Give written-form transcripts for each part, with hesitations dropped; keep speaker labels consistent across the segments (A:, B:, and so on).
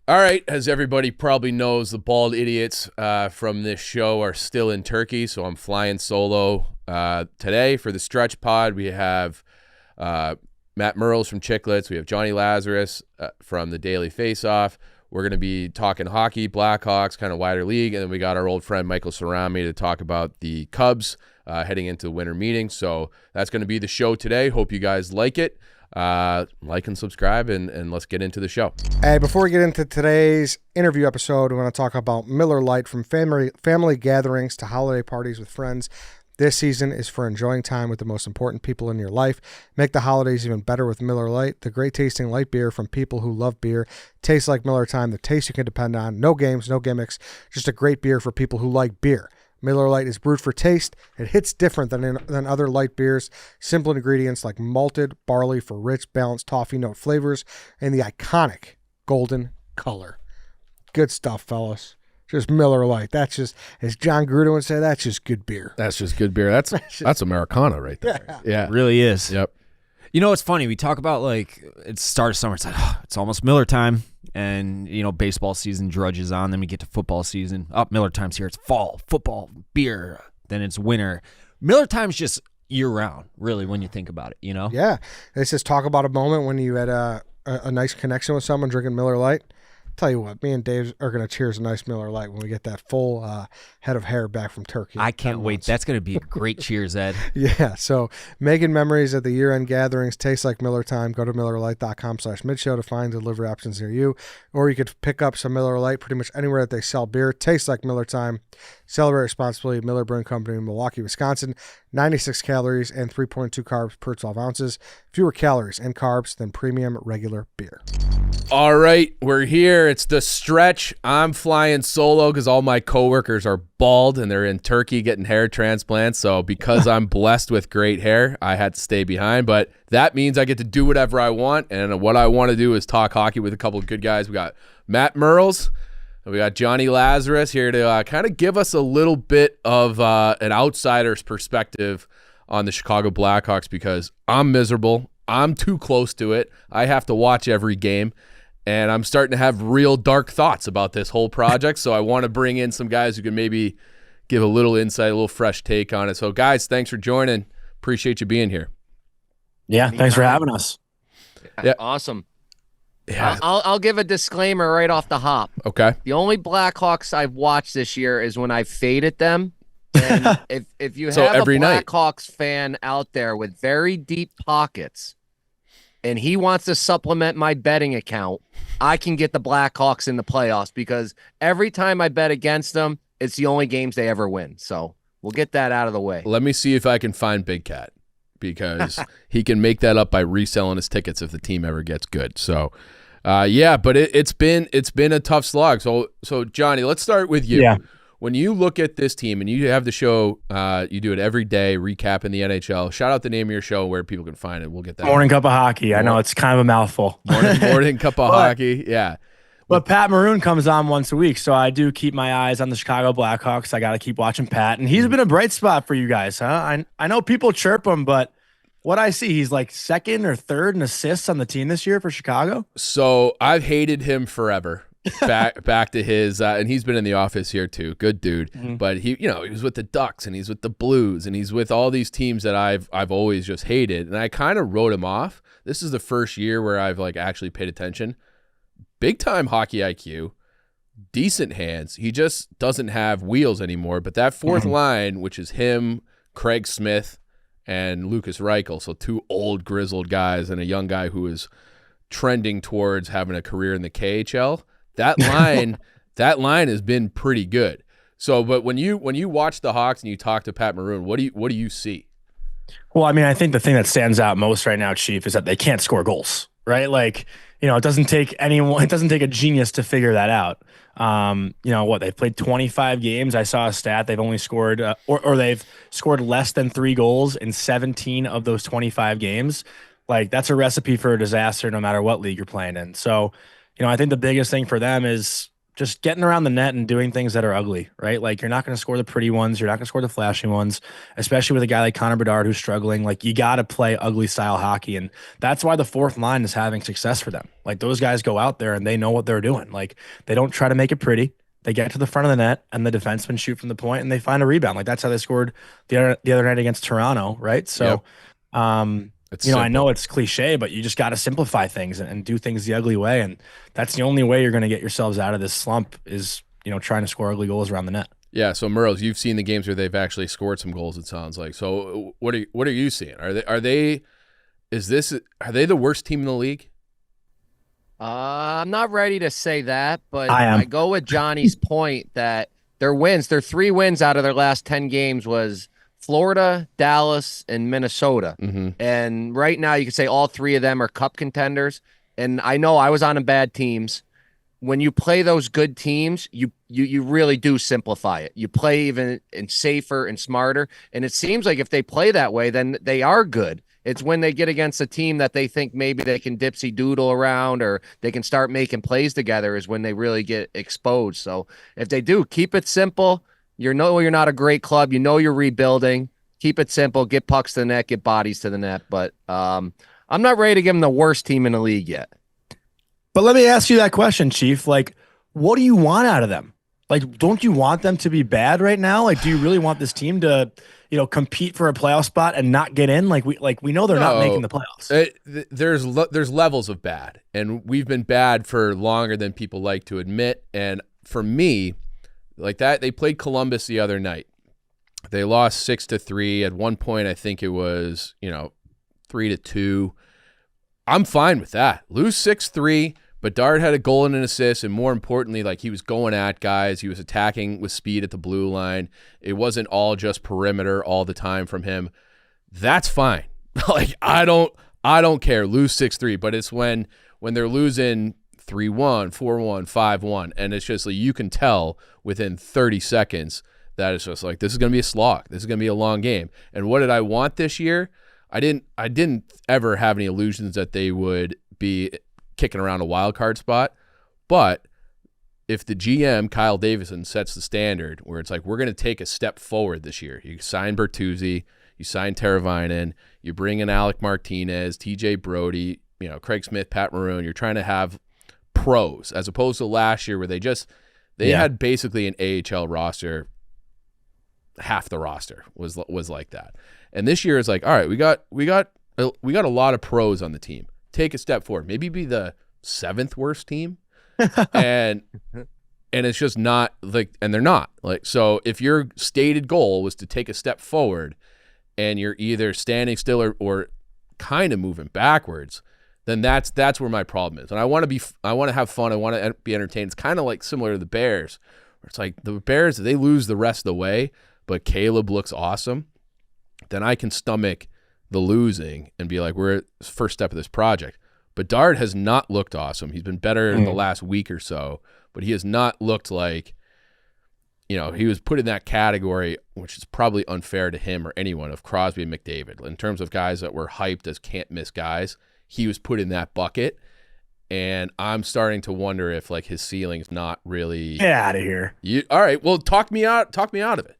A: All right, as everybody probably knows, the bald idiots from this show are still in Turkey, so I'm flying solo today for the stretch pod. We have Matt Murls from Chiclets. We have Johnny Lazarus from the Daily Face-Off. We're going to be talking hockey, Blackhawks, kind of wider league, and then we got our old friend Michael Cerami to talk about the Cubs heading into the winter meeting. So that's going to be the show today. Hope you guys like it. Like and subscribe, and let's get into the show.
B: Hey, before we get into today's interview episode, we want to talk about Miller Lite. From family gatherings to holiday parties with friends, this season is for enjoying time with the most important people in your life. Make the holidays even better with Miller Lite, the great tasting light beer from people who love beer. Tastes like Miller time, the taste you can depend on. No games, no gimmicks, just a great beer for people who like beer. Miller Lite is brewed for taste. It hits different than other light beers. Simple ingredients like malted barley for rich, balanced toffee note flavors and the iconic golden color. Good stuff, fellas. Just Miller Lite. That's just, as John Gruden would say, that's just good beer.
A: That's just good beer. That's Americana right there. Yeah.
C: It really is.
A: Yep.
C: You know, it's funny. We talk about, like, it's start of summer. It's like, it's almost Miller time. And, you know, baseball season drudges on. Then we get to football season. Miller time's here. It's fall, football, beer. Then it's winter. Miller time's just year-round, really, when you think about it, you know?
B: Yeah. Let's just talk about a moment when you had a nice connection with someone drinking Miller Lite. Tell you what, me and Dave are going to cheers a nice Miller Lite when we get that full head of hair back from Turkey.
C: I can't wait. That's going to be a great cheers, Ed.
B: Yeah, so making memories at the year-end gatherings tastes like Miller time. Go to MillerLite.com/midshow to find delivery options near you. Or you could pick up some Miller Lite pretty much anywhere that they sell beer. Tastes like Miller time. Celebrate responsibly. Miller Brewing Company in Milwaukee, Wisconsin. 96 calories and 3.2 carbs per 12 ounces. Fewer calories and carbs than premium regular beer.
A: All right, we're here. It's the stretch. I'm flying solo because all my coworkers are bald and they're in Turkey getting hair transplants. So because I'm blessed with great hair, I had to stay behind. But that means I get to do whatever I want. And what I want to do is talk hockey with a couple of good guys. We got Matt Murls and we got Johnny Lazarus here to kind of give us a little bit of an outsider's perspective on the Chicago Blackhawks because I'm miserable. I'm too close to it. I have to watch every game. And I'm starting to have real dark thoughts about this whole project. So I want to bring in some guys who can maybe give a little insight, a little fresh take on it. So guys, thanks for joining. Appreciate you being here.
D: Yeah, thanks for having us.
A: Yeah.
E: Awesome.
A: Yeah.
E: I'll give a disclaimer right off the hop.
A: Okay.
E: The only Blackhawks I've watched this year is when I faded them. And if you
A: So
E: have
A: every
E: a
A: night.
E: Blackhawks fan out there with very deep pockets and he wants to supplement my betting account, I can get the Blackhawks in the playoffs because every time I bet against them, it's the only games they ever win. So we'll get that out of the way.
A: Let me see if I can find Big Cat because he can make that up by reselling his tickets if the team ever gets good. So, yeah, but it's been a tough slog. So Johnny, let's start with you.
D: Yeah.
A: When you look at this team and you have the show, you do it every day, recapping the NHL. Shout out the name of your show where people can find it. We'll get that.
D: Morning Cup of Hockey. I know it's kind of a mouthful.
A: Morning Cup of Hockey. Yeah.
D: But Pat Maroon comes on once a week, so I do keep my eyes on the Chicago Blackhawks. I got to keep watching Pat, and he's been a bright spot for you guys, huh? I know people chirp him, but what I see, he's like second or third in assists on the team this year for Chicago.
A: So I've hated him forever. back to his and he's been in the office here too. Good dude. Mm-hmm. But he was with the Ducks and he's with the Blues and he's with all these teams that I've always just hated. And I kind of wrote him off. This is the first year where I've like actually paid attention. Big time hockey IQ, decent hands. He just doesn't have wheels anymore. But that fourth line, which is him, Craig Smith, and Lucas Reichel, so two old grizzled guys and a young guy who is trending towards having a career in the KHL. That line has been pretty good. So, but when you watch the Hawks and you talk to Pat Maroon, what do you see?
D: Well, I mean, I think the thing that stands out most right now, Chief, is that they can't score goals, right? Like, it doesn't take a genius to figure that out. They've played 25 games. I saw a stat. They've only scored or they've scored less than 3 goals in 17 of those 25 games. Like, that's a recipe for a disaster no matter what league you're playing in. So, I think the biggest thing for them is just getting around the net and doing things that are ugly, right? Like you're not going to score the pretty ones. You're not going to score the flashy ones, especially with a guy like Connor Bedard who's struggling. Like you got to play ugly style hockey. And that's why the fourth line is having success for them. Like those guys go out there and they know what they're doing. Like they don't try to make it pretty. They get to the front of the net and the defensemen shoot from the point and they find a rebound. Like that's how they scored the other night against Toronto, right? So, I know it's cliche, but you just got to simplify things and do things the ugly way. And that's the only way you're going to get yourselves out of this slump is, trying to score ugly goals around the net.
A: Yeah. So Murls, you've seen the games where they've actually scored some goals, it sounds like. So what are you seeing? Are they the worst team in the league?
E: I'm not ready to say that, but
D: I am.
E: I go with Johnny's point that their 3 wins out of their last 10 games was Florida, Dallas, and Minnesota.
A: Mm-hmm.
E: And right now you could say all 3 of them are cup contenders. And I know I was on bad teams. When you play those good teams, you really do simplify it. You play even safer and smarter. And it seems like if they play that way, then they are good. It's when they get against a team that they think maybe they can dipsy doodle around or they can start making plays together is when they really get exposed. So if they do, keep it simple. You're not a great club. You're rebuilding. Keep it simple. Get pucks to the net. Get bodies to the net. But I'm not ready to give them the worst team in the league yet.
D: But let me ask you that question, Chief. Like, what do you want out of them? Like, don't you want them to be bad right now? Like, do you really want this team to, compete for a playoff spot and not get in? Like we know they're not making the playoffs.
A: There's levels of bad, and we've been bad for longer than people like to admit. And for me, like that, they played Columbus the other night. They lost 6-3. At one point, I think it was 3-2. I'm fine with that. Lose 6-3. Bedard had a goal and an assist, and more importantly, like he was going at guys. He was attacking with speed at the blue line. It wasn't all just perimeter all the time from him. That's fine. Like I don't care. Lose 6-3, but it's when they're losing 3-1, 4-1, 5-1, and it's just like you can tell within 30 seconds that it's just like this is going to be a slog. This is going to be a long game. And what did I want this year? I didn't ever have any illusions that they would be kicking around a wild card spot. But if the GM, Kyle Davison, sets the standard where it's like we're going to take a step forward this year, you sign Bertuzzi, you sign Teravainen, you bring in Alec Martinez, TJ Brody, Craig Smith, Pat Maroon, you're trying to have pros as opposed to last year where they had basically an AHL roster. Half the roster was like that. And this year is like, all right, we got a lot of pros on the team. Take a step forward. Maybe be the 7th worst team. and it's just not like, and they're not like, so if your stated goal was to take a step forward and you're either standing still or kind of moving backwards, then that's where my problem is. And I want to have fun. I want to be entertained. It's kind of like similar to the Bears, where it's like the Bears, they lose the rest of the way, but Caleb looks awesome. Then I can stomach the losing and be like, we're at the first step of this project. Bedard has not looked awesome. He's been better in the last week or so, but he has not looked like, he was put in that category, which is probably unfair to him or anyone, of Crosby and McDavid. In terms of guys that were hyped as can't miss guys, he was put in that bucket. And I'm starting to wonder if like his ceiling's not really.
D: Get out of here.
A: All right. Well, talk me out of it.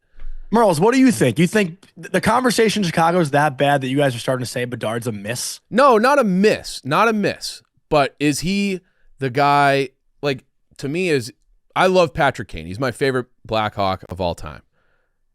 D: Murls, what do you think? You think the conversation in Chicago is that bad that you guys are starting to say Bedard's a miss?
A: No, not a miss. Not a miss. But is he the guy, like, to me, I love Patrick Kane. He's my favorite Blackhawk of all time.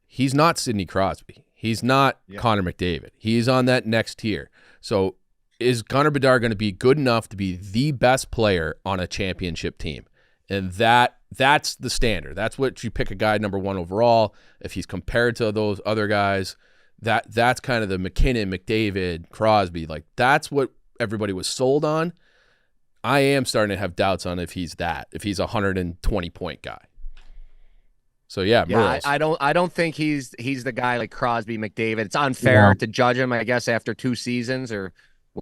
A: He's not Sidney Crosby. He's not Connor McDavid. He's on that next tier. So is Connor Bedard going to be good enough to be the best player on a championship team? And that's the standard. That's what you pick a guy number 1 overall. If he's compared to those other guys, that's kind of the McKinnon, McDavid, Crosby. Like that's what everybody was sold on. I am starting to have doubts on if he's a 120-point guy. So yeah,
E: I don't think he's the guy like Crosby, McDavid. It's unfair to judge him, I guess, after 2 seasons or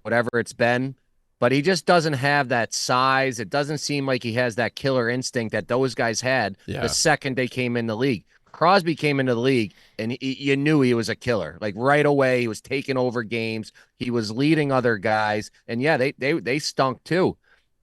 E: whatever it's been. But he just doesn't have that size. It doesn't seem like he has that killer instinct that those guys had the second they came in the league. Crosby came into the league, and you knew he was a killer. Like right away, he was taking over games. He was leading other guys, and yeah, they stunk too.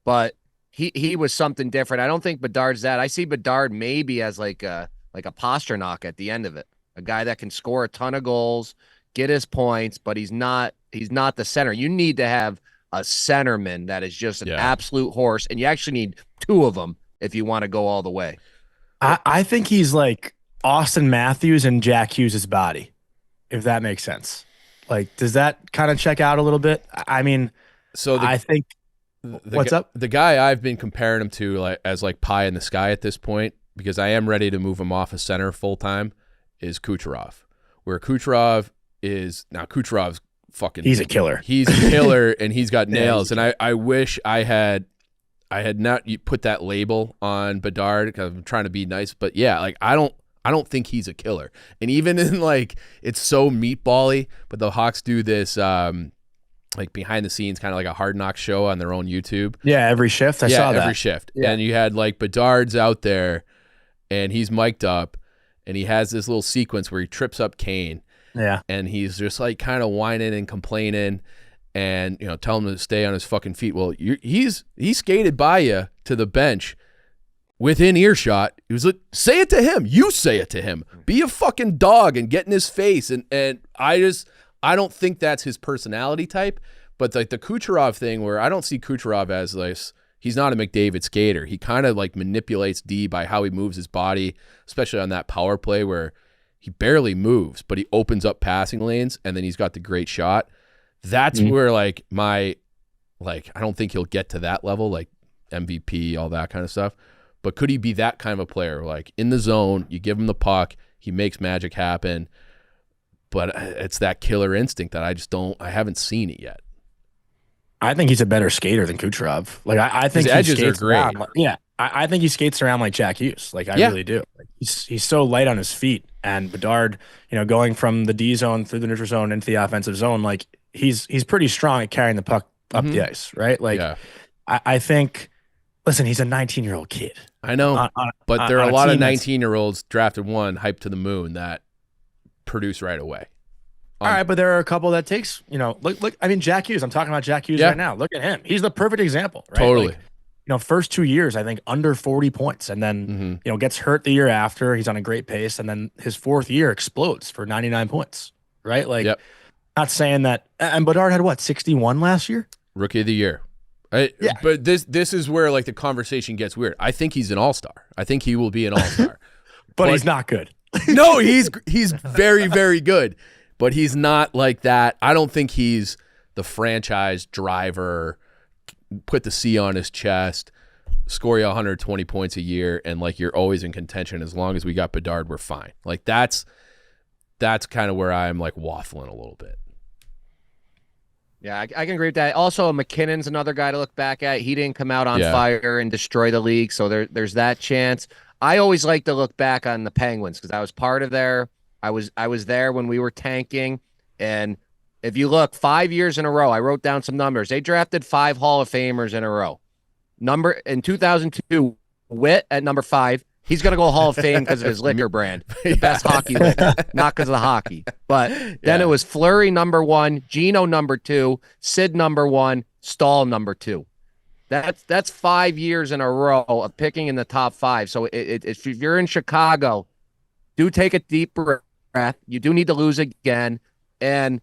E: But he was something different. I don't think Bedard's that. I see Bedard maybe as like a Pasternak at the end of it, a guy that can score a ton of goals, get his points, but he's not the center. You need to have a centerman that is just an absolute horse, and you actually need two of them if you want to go all the way.
D: I think he's like Austin Matthews and Jack Hughes' body, if that makes sense. Like, does that kind of check out a little bit? I mean, I think what's up?
A: The guy I've been comparing him to as pie in the sky at this point, because I am ready to move him off of center full time, is Kucherov. Where Kucherov's fucking,
D: he's a killer.
A: He's a killer and he's got nails. And I wish I had not put that label on Bedard because I'm trying to be nice, but yeah, like I don't think he's a killer. And even in it's so meatball-y, but the Hawks do this behind the scenes kind of like a Hard Knocks show on their own YouTube.
D: Yeah, every shift. I saw that.
A: Every shift. Yeah. And you had Bedard's out there and he's mic'd up and he has this little sequence where he trips up Kane.
D: Yeah.
A: And he's just kind of whining and complaining and, tell him to stay on his fucking feet. Well, he skated by you to the bench within earshot. He was like, say it to him. You say it to him. Be a fucking dog and get in his face. And I don't think that's his personality type, but the Kucherov thing where I don't see Kucherov as he's not a McDavid skater. He kind of manipulates D by how he moves his body, especially on that power play where he barely moves, but he opens up passing lanes and then he's got the great shot. That's where I don't think he'll get to that level, MVP, all that kind of stuff. But could he be that kind of a player? In the zone, you give him the puck, he makes magic happen. But it's that killer instinct that I haven't seen it yet.
D: I think he's a better skater than Kucherov. I think
A: his edges are great.
D: I think he skates around like Jack Hughes. I really do. He's so light on his feet. And Bedard, going from the D zone through the neutral zone into the offensive zone, he's pretty strong at carrying the puck up the ice, right? I think, listen, he's a 19-year-old kid.
A: I know, but there are a lot of 19-year-olds drafted hyped to the moon that produce right away.
D: All right, but there are a couple that takes, look, I mean, Jack Hughes, I'm talking about Jack Hughes right now. Look at him. He's the perfect example, right?
A: Totally.
D: First 2 years, I think under 40 points and then, gets hurt the year after. He's on a great pace. And then his fourth year explodes for 99 points, right? Not saying that. And Bedard had 61 last year?
A: Rookie of the year. But this is where the conversation gets weird. I think he's an all-star. I think he will be an all-star.
D: but he's not good.
A: No, he's very, very good. But he's not like that. I don't think he's the franchise driver, put the C on his chest, score you 120 points a year, and you're always in contention. As long as we got Bedard, we're fine. That's kind of where I'm waffling a little bit.
E: Yeah, I can agree with that. Also, McKinnon's another guy to look back at. He didn't come out on fire and destroy the league, so there's that chance. I always like to look back on the Penguins because I was part of I was there when we were tanking, and if you look 5 years in a row, I wrote down some numbers. They drafted 5 Hall of Famers in a row. In 2002, Witt at number 5. He's going to go Hall of Fame because of his liquor brand, the best hockey liquor, not because of the hockey. But then it was Fleury number 1, Gino number 2, Sid number 1, Stahl number 2. That's 5 years in a row of picking in the top 5. So if you're in Chicago, do take a deep breath. You do need to lose again. And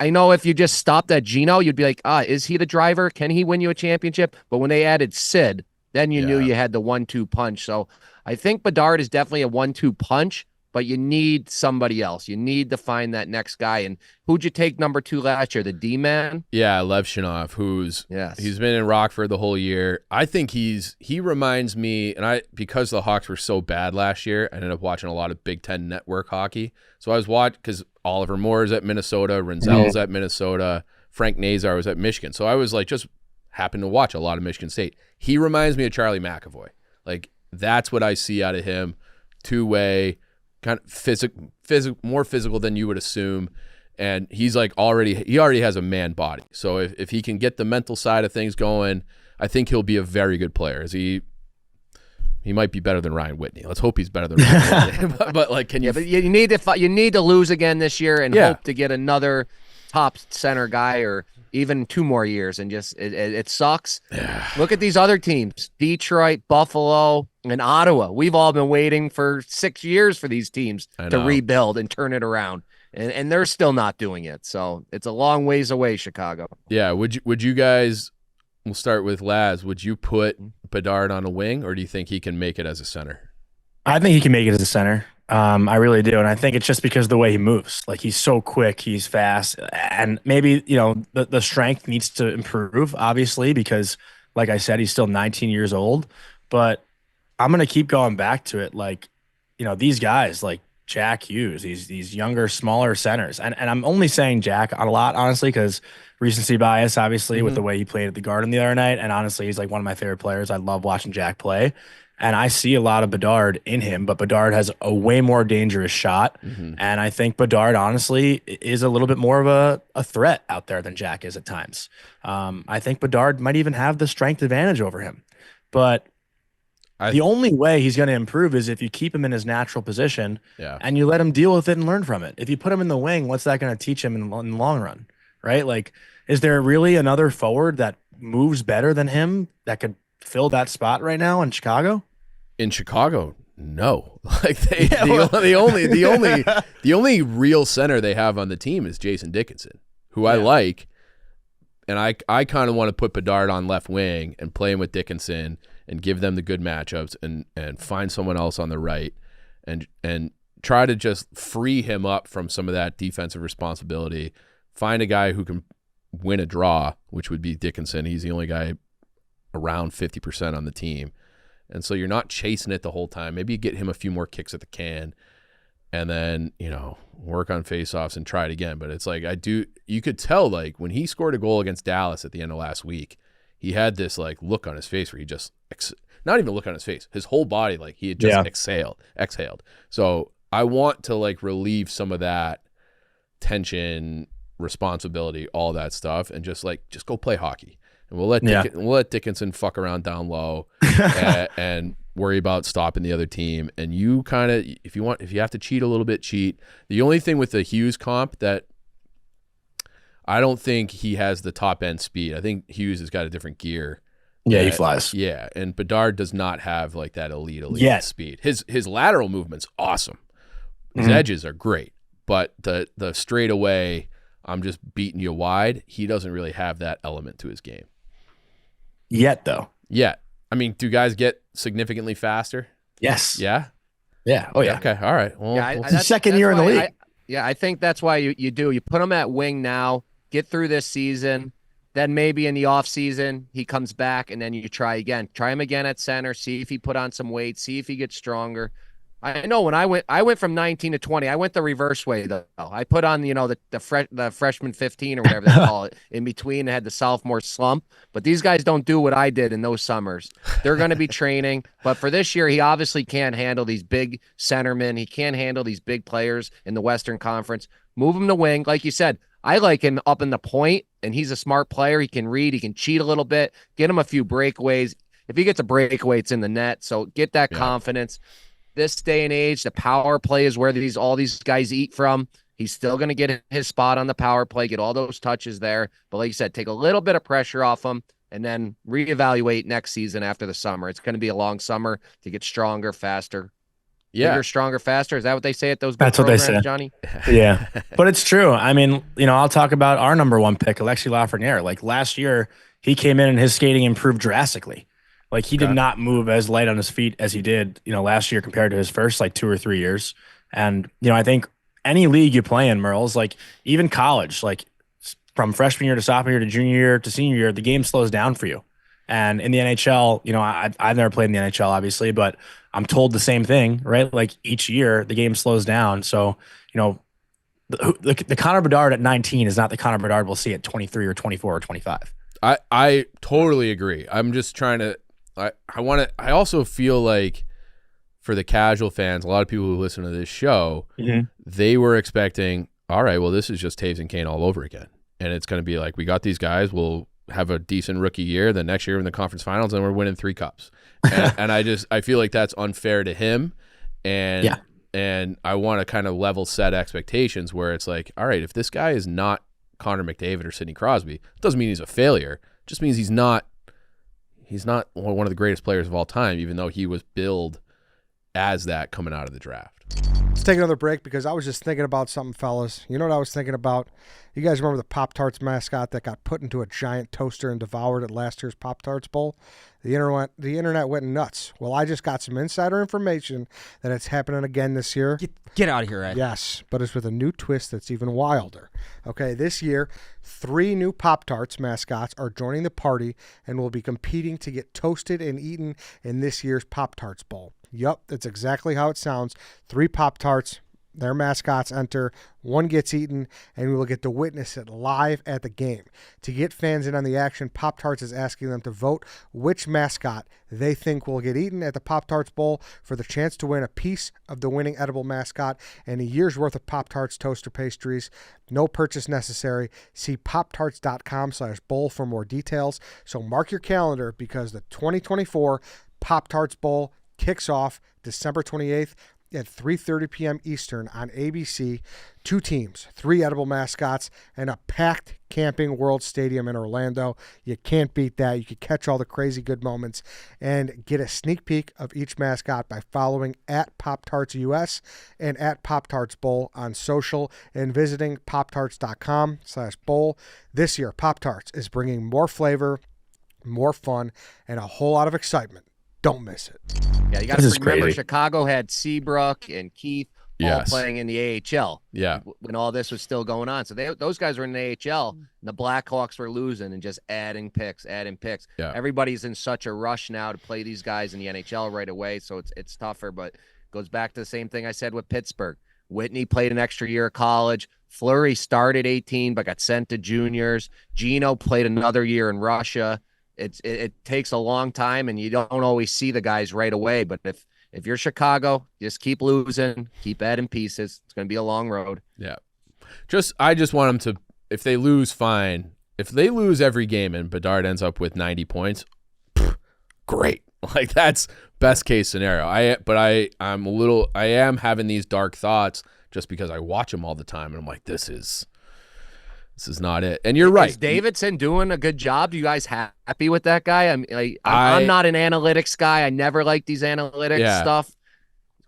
E: I know if you just stopped at Gino, you'd be like, is he the driver? Can he win you a championship? But when they added Sid, then you knew you had the 1-2 punch. So I think Bedard is definitely a 1-2 punch, but you need somebody else. You need to find that next guy. And who'd you take number 2 last year? The D-man?
A: Yeah, Lev Shinov, he's been in Rockford the whole year. I think he reminds me, and because the Hawks were so bad last year, I ended up watching a lot of Big Ten Network hockey. So I was watching, because Oliver Moore's at Minnesota, Renzel's at Minnesota, Frank Nazar was at Michigan. So I was just happened to watch a lot of Michigan State. He reminds me of Charlie McAvoy. That's what I see out of him. Two-way, kind of more physical than you would assume. And he's he already has a man body. So if he can get the mental side of things going, I think he'll be a very good player. He might be better than Ryan Whitney. Let's hope he's better than Ryan Whitney. But can you?
E: But you need to lose again this year and hope to get another top center guy or even 2 more years, and just it sucks. Look at these other teams: Detroit, Buffalo, and Ottawa. We've all been waiting for 6 years for these teams to rebuild and turn it around, and they're still not doing it. So it's a long ways away, Chicago.
A: Yeah. Would you guys? We'll start with Laz. Would you put Bedard on a wing, or do you think he can make it as a center?
D: I think he can make it as a center. I really do. And I think it's just because of the way he moves. Like, he's so quick, he's fast, and maybe, the strength needs to improve, obviously, because like I said, he's still 19 years old. But I'm going to keep going back to it. Like, these guys like Jack Hughes, these younger, smaller centers. And I'm only saying Jack a lot, honestly, because recency bias, obviously, with the way he played at the Garden the other night. And honestly, he's like one of my favorite players. I love watching Jack play. And I see a lot of Bedard in him, but Bedard has a way more dangerous shot. And I think Bedard, honestly, is a little bit more of a threat out there than Jack is at times. I think Bedard might even have the strength advantage over him. But the only way he's going to improve is if you keep him in his natural position and you let him deal with it and learn from it. If you put him in the wing, what's that going to teach him in the long run, right? Like, is there really another forward that moves better than him that could fill that spot right now in Chicago?
A: In Chicago, no. Like, the only real center they have on the team is Jason Dickinson, who I like, and I kind of want to put Bedard on left wing and play him with Dickinson and give them the good matchups, and find someone else on the right and try to just free him up from some of that defensive responsibility. Find a guy who can win a draw, which would be Dickinson. He's the only guy around 50% on the team. And so you're not chasing it the whole time. Maybe you get him a few more kicks at the can and then, work on faceoffs and try it again. But it's like, you could tell, like, when he scored a goal against Dallas at the end of last week, he had this like look on his face where he just, not even a look on his face, his whole body, like he had just exhaled. So I want to like relieve some of that tension, responsibility, all that stuff, and just go play hockey. And we'll let Dickinson fuck around down low and worry about stopping the other team. And you kind of, if you have to cheat a little bit, cheat. The only thing with the Hughes comp that I don't think he has the top end speed. I think Hughes has got a different gear.
D: Yeah, he flies.
A: Yeah, and Bedard does not have like that elite speed. His lateral movement's awesome. His edges are great, but the straightaway, I'm just beating you wide, he doesn't really have that element to his game.
D: Yet, though.
A: Yeah. I mean, do guys get significantly faster?
D: Yes.
A: Yeah?
D: Yeah. Oh, yeah.
A: Okay. All right. Well,
D: it's the second year in the league.
E: I think that's why you do. You put him at wing now, get through this season, then maybe in the offseason he comes back, and then you try again. Try him again at center, see if he put on some weight, see if he gets stronger. I know when I went from 19 to 20. I went the reverse way though. I put on the freshman 15 or whatever they call it in between, and had the sophomore slump. But these guys don't do what I did in those summers. They're going to be training, but for this year, he obviously can't handle these big centermen. He can't handle these big players in the Western Conference. Move him to wing, like you said. I like him up in the point, and he's a smart player. He can read. He can cheat a little bit. Get him a few breakaways. If he gets a breakaway, it's in the net. So get that confidence. This day and age, the power play is where all these guys eat from. He's still going to get his spot on the power play, get all those touches there. But like you said, take a little bit of pressure off him and then reevaluate next season after the summer. It's going to be a long summer to get stronger, faster.
A: Yeah.
E: Bigger, stronger, faster. Is that what they say at those?
D: That's what they say,
E: Johnny.
D: Yeah, but it's true. I mean, I'll talk about our number one pick, Alexis Lafreniere. Like last year, he came in and his skating improved drastically. Like he did not move as light on his feet as he did, last year compared to his first 2 or 3 years. And, I think any league you play in, Murls, like even college, like from freshman year to sophomore year to junior year to senior year, the game slows down for you. And in the NHL, I've never played in the NHL, obviously, but I'm told the same thing, right? Like each year the game slows down. So, the Connor Bedard at 19 is not the Connor Bedard we'll see at 23 or 24 or 25.
A: I totally agree. I'm just trying to, I also feel like for the casual fans, a lot of people who listen to this show, they were expecting, all right, well, this is just Taves and Kane all over again. And it's going to be like, we got these guys, we'll have a decent rookie year, the next year in the conference finals, and we're winning 3 cups. And I feel like that's unfair to him. And I want to kind of level set expectations where it's like, all right, if this guy is not Connor McDavid or Sidney Crosby. It doesn't mean he's a failure. It just means he's not one of the greatest players of all time, even though he was billed as that coming out of the draft.
B: Let's take another break because I was just thinking about something, fellas. You know what I was thinking about? You guys remember the Pop-Tarts mascot that got put into a giant toaster and devoured at last year's Pop-Tarts Bowl? The internet went nuts. Well, I just got some insider information that it's happening again this year.
C: Get out of here, Ed.
B: Yes, but it's with a new twist that's even wilder. Okay, this year, 3 new Pop-Tarts mascots are joining the party and will be competing to get toasted and eaten in this year's Pop-Tarts Bowl. Yup, that's exactly how it sounds. 3 Pop-Tarts, their mascots enter, 1 gets eaten, and we will get to witness it live at the game. To get fans in on the action, Pop-Tarts is asking them to vote which mascot they think will get eaten at the Pop-Tarts Bowl for the chance to win a piece of the winning edible mascot and a year's worth of Pop-Tarts toaster pastries. No purchase necessary. See poptarts.com/bowl for more details. So mark your calendar because the 2024 Pop-Tarts Bowl kicks off December 28th at 3:30 p.m. Eastern on ABC. 2 teams, 3 edible mascots, and a packed Camping World Stadium in Orlando. You can't beat that. You can catch all the crazy good moments and get a sneak peek of each mascot by following at Pop-Tarts US and at Pop-Tarts Bowl on social and visiting poptarts.com/bowl. This year, Pop-Tarts is bringing more flavor, more fun, and a whole lot of excitement. Don't miss it.
E: Yeah, you got to remember Chicago had Seabrook and Keith all playing in the AHL.
A: Yeah,
E: when all this was still going on, so those guys were in the AHL. And the Blackhawks were losing and just adding picks.
A: Yeah.
E: Everybody's in such a rush now to play these guys in the NHL right away, so it's tougher. But it goes back to the same thing I said with Pittsburgh. Whitney played an extra year of college. Fleury started 18 but got sent to juniors. Gino played another year in Russia. It takes a long time, and you don't always see the guys right away. But if you're Chicago, just keep losing, keep adding pieces. It's going to be a long road.
A: Yeah. I just want them to, if they lose, fine. If they lose every game and Bedard ends up with 90 points, great. Like, that's best case scenario. I am having these dark thoughts just because I watch him all the time, and I'm like, this is not it. And you're right.
E: Is Davidson doing a good job? Do you guys happy with that guy? I'm not an analytics guy. I never like these analytics stuff.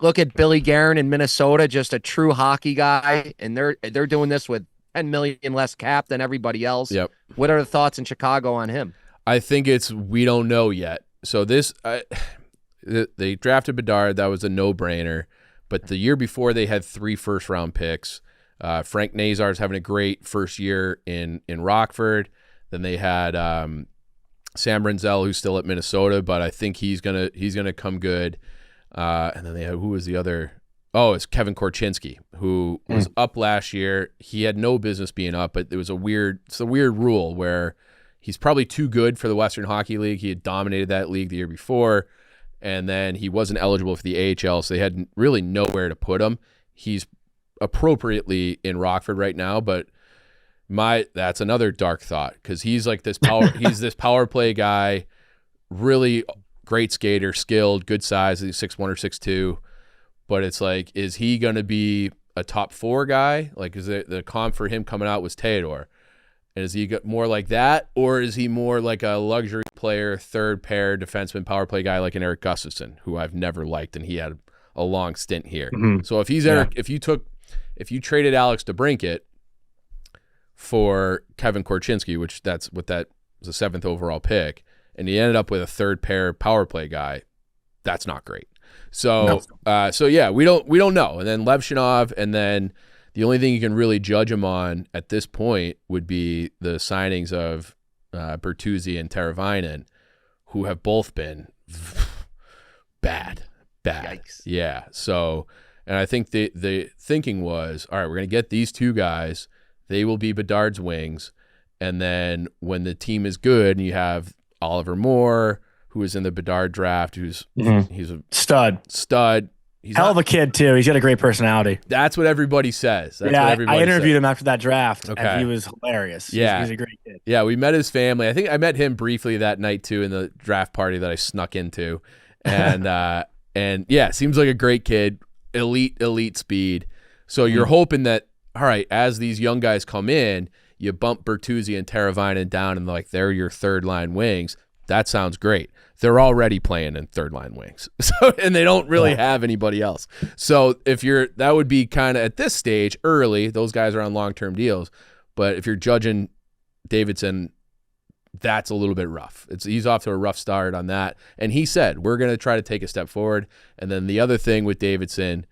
E: Look at Billy Guerin in Minnesota, just a true hockey guy, and they're doing this with 10 million less cap than everybody else.
A: Yep.
E: What are the thoughts in Chicago on him?
A: I think we don't know yet. So they drafted Bedard. That was a no-brainer. But the year before, they had 3 first-round picks. Frank Nazar's having a great first year in Rockford. Then they had Sam Renzel, who's still at Minnesota, but I think he's gonna come good. And then they had, who was the other? Oh, it's Kevin Korchinski, who was up last year. He had no business being up, but it's a weird rule where he's probably too good for the Western Hockey League. He had dominated that league the year before, and then he wasn't eligible for the AHL, so they had really nowhere to put him. He's appropriately in Rockford right now, but that's another dark thought because he's like this power play guy, really great skater, skilled, good size. He's 6'1" or 6'2", but it's like, is he going to be a top 4 guy? Like, is the comp for him coming out was Theodore, and is he more like that, or is he more like a luxury player, third pair defenseman, power play guy like an Eric Gustafsson, who I've never liked, and he had a long stint here. So if if you traded Alex DeBrincat for Kevin Korchinski, which that was a 7th overall pick, and he ended up with a third pair power play guy, that's not great. So yeah, we don't know. And then Levshinov, and then the only thing you can really judge him on at this point would be the signings of Bertuzzi and Teravainen, who have both been bad.
E: Yikes.
A: Yeah. So. And I think the thinking was, all right, we're going to get these 2 guys. They will be Bedard's wings. And then when the team is good and you have Oliver Moore, who is in the Bedard draft, he's a stud. He's
D: hell of a kid, too. He's got a great personality.
A: That's what everybody says.
D: I interviewed him after that draft, and he was hilarious.
A: Yeah.
D: He's a great kid.
A: Yeah, we met his family. I think I met him briefly that night, too, in the draft party that I snuck into. And, and yeah, seems like a great kid. Elite speed. So you're hoping that, all right, as these young guys come in, you bump Bertuzzi and Teravainen down and like they're your third line wings. That sounds great. They're already playing in third line wings. So, and they don't really have anybody else. So that would be kind of at this stage early, those guys are on long-term deals. But if you're judging Davidson, that's a little bit rough. He's off to a rough start on that. And he said, we're going to try to take a step forward. And then the other thing with Davidson,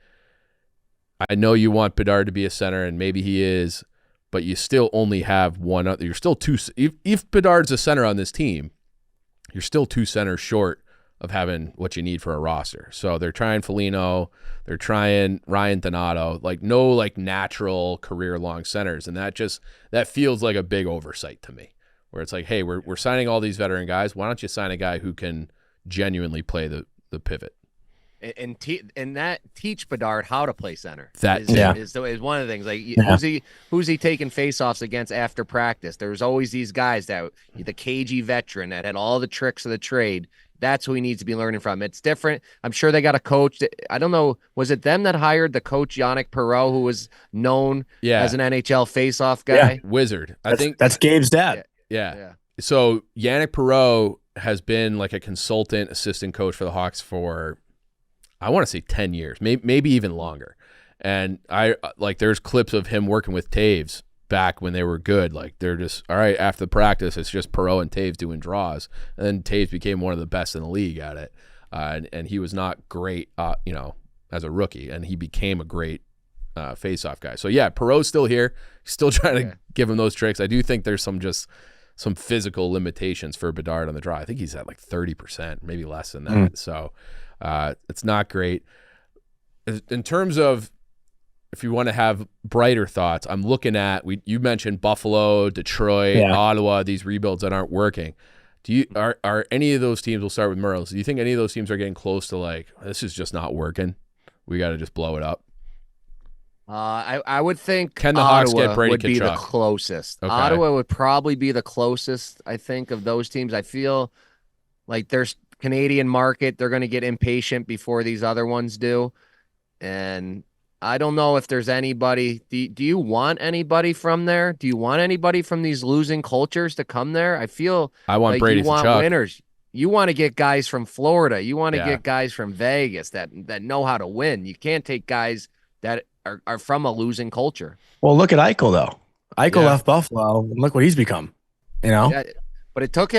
A: I know you want Bedard to be a center, and maybe he is, but you still only have one other. You're still two. If Bedard's a center on this team, you're still 2 centers short of having what you need for a roster. So they're trying Foligno, they're trying Ryan Donato, like no like natural career-long centers. And that feels like a big oversight to me, where it's like, hey, we're signing all these veteran guys. Why don't you sign a guy who can genuinely play the pivot?
E: And teach Bedard how to play center. Is one of the things. Like who's he taking faceoffs against after practice? There's always these guys the cagey veteran that had all the tricks of the trade. That's who he needs to be learning from. It's different. I'm sure they got a coach. I don't know. Was it them that hired the coach Yannick Perreault, who was known as an NHL faceoff guy?
A: Yeah. Wizard. I think
D: that's Gabe's dad.
A: Yeah. So Yannick Perreault has been like a consultant assistant coach for the Hawks for, I want to say 10 years, maybe even longer. And there's clips of him working with Taves back when they were good. Like they're just, all right, after the practice, it's just Perreault and Taves doing draws. And then Taves became one of the best in the league at it. And he was not great, as a rookie, and he became a great face-off guy. So yeah, Perreault's still here. He's still trying to give him those tricks. I do think there's some physical limitations for Bedard on the draw. I think he's at like 30%, maybe less than that. So it's not great. In terms of if you want to have brighter thoughts, I'm looking at you mentioned Buffalo, Detroit, Ottawa, these rebuilds that aren't working. Are any of those teams, we'll start with Murls, do you think any of those teams are getting close to like, this is just not working, we got to just blow it up?
E: I would think
A: Can the
E: Ottawa
A: Hawks get Brady
E: would be the
A: Tkachuk?
E: closest.
A: Okay.
E: Ottawa would probably be the closest, I think, of those teams. I feel like there's Canadian market. They're going to get impatient before these other ones do. And I don't know if there's anybody. Do you want anybody from there? Do you want anybody from these losing cultures to come there? I feel
A: I want
E: like
A: Brady
E: you want
A: Tkachuk.
E: Winners. You want to get guys from Florida. You want to get guys from Vegas that know how to win. You can't take guys that are from a losing culture.
D: Well, look at Eichel though. Eichel left Buffalo, and look what he's become.
E: But it took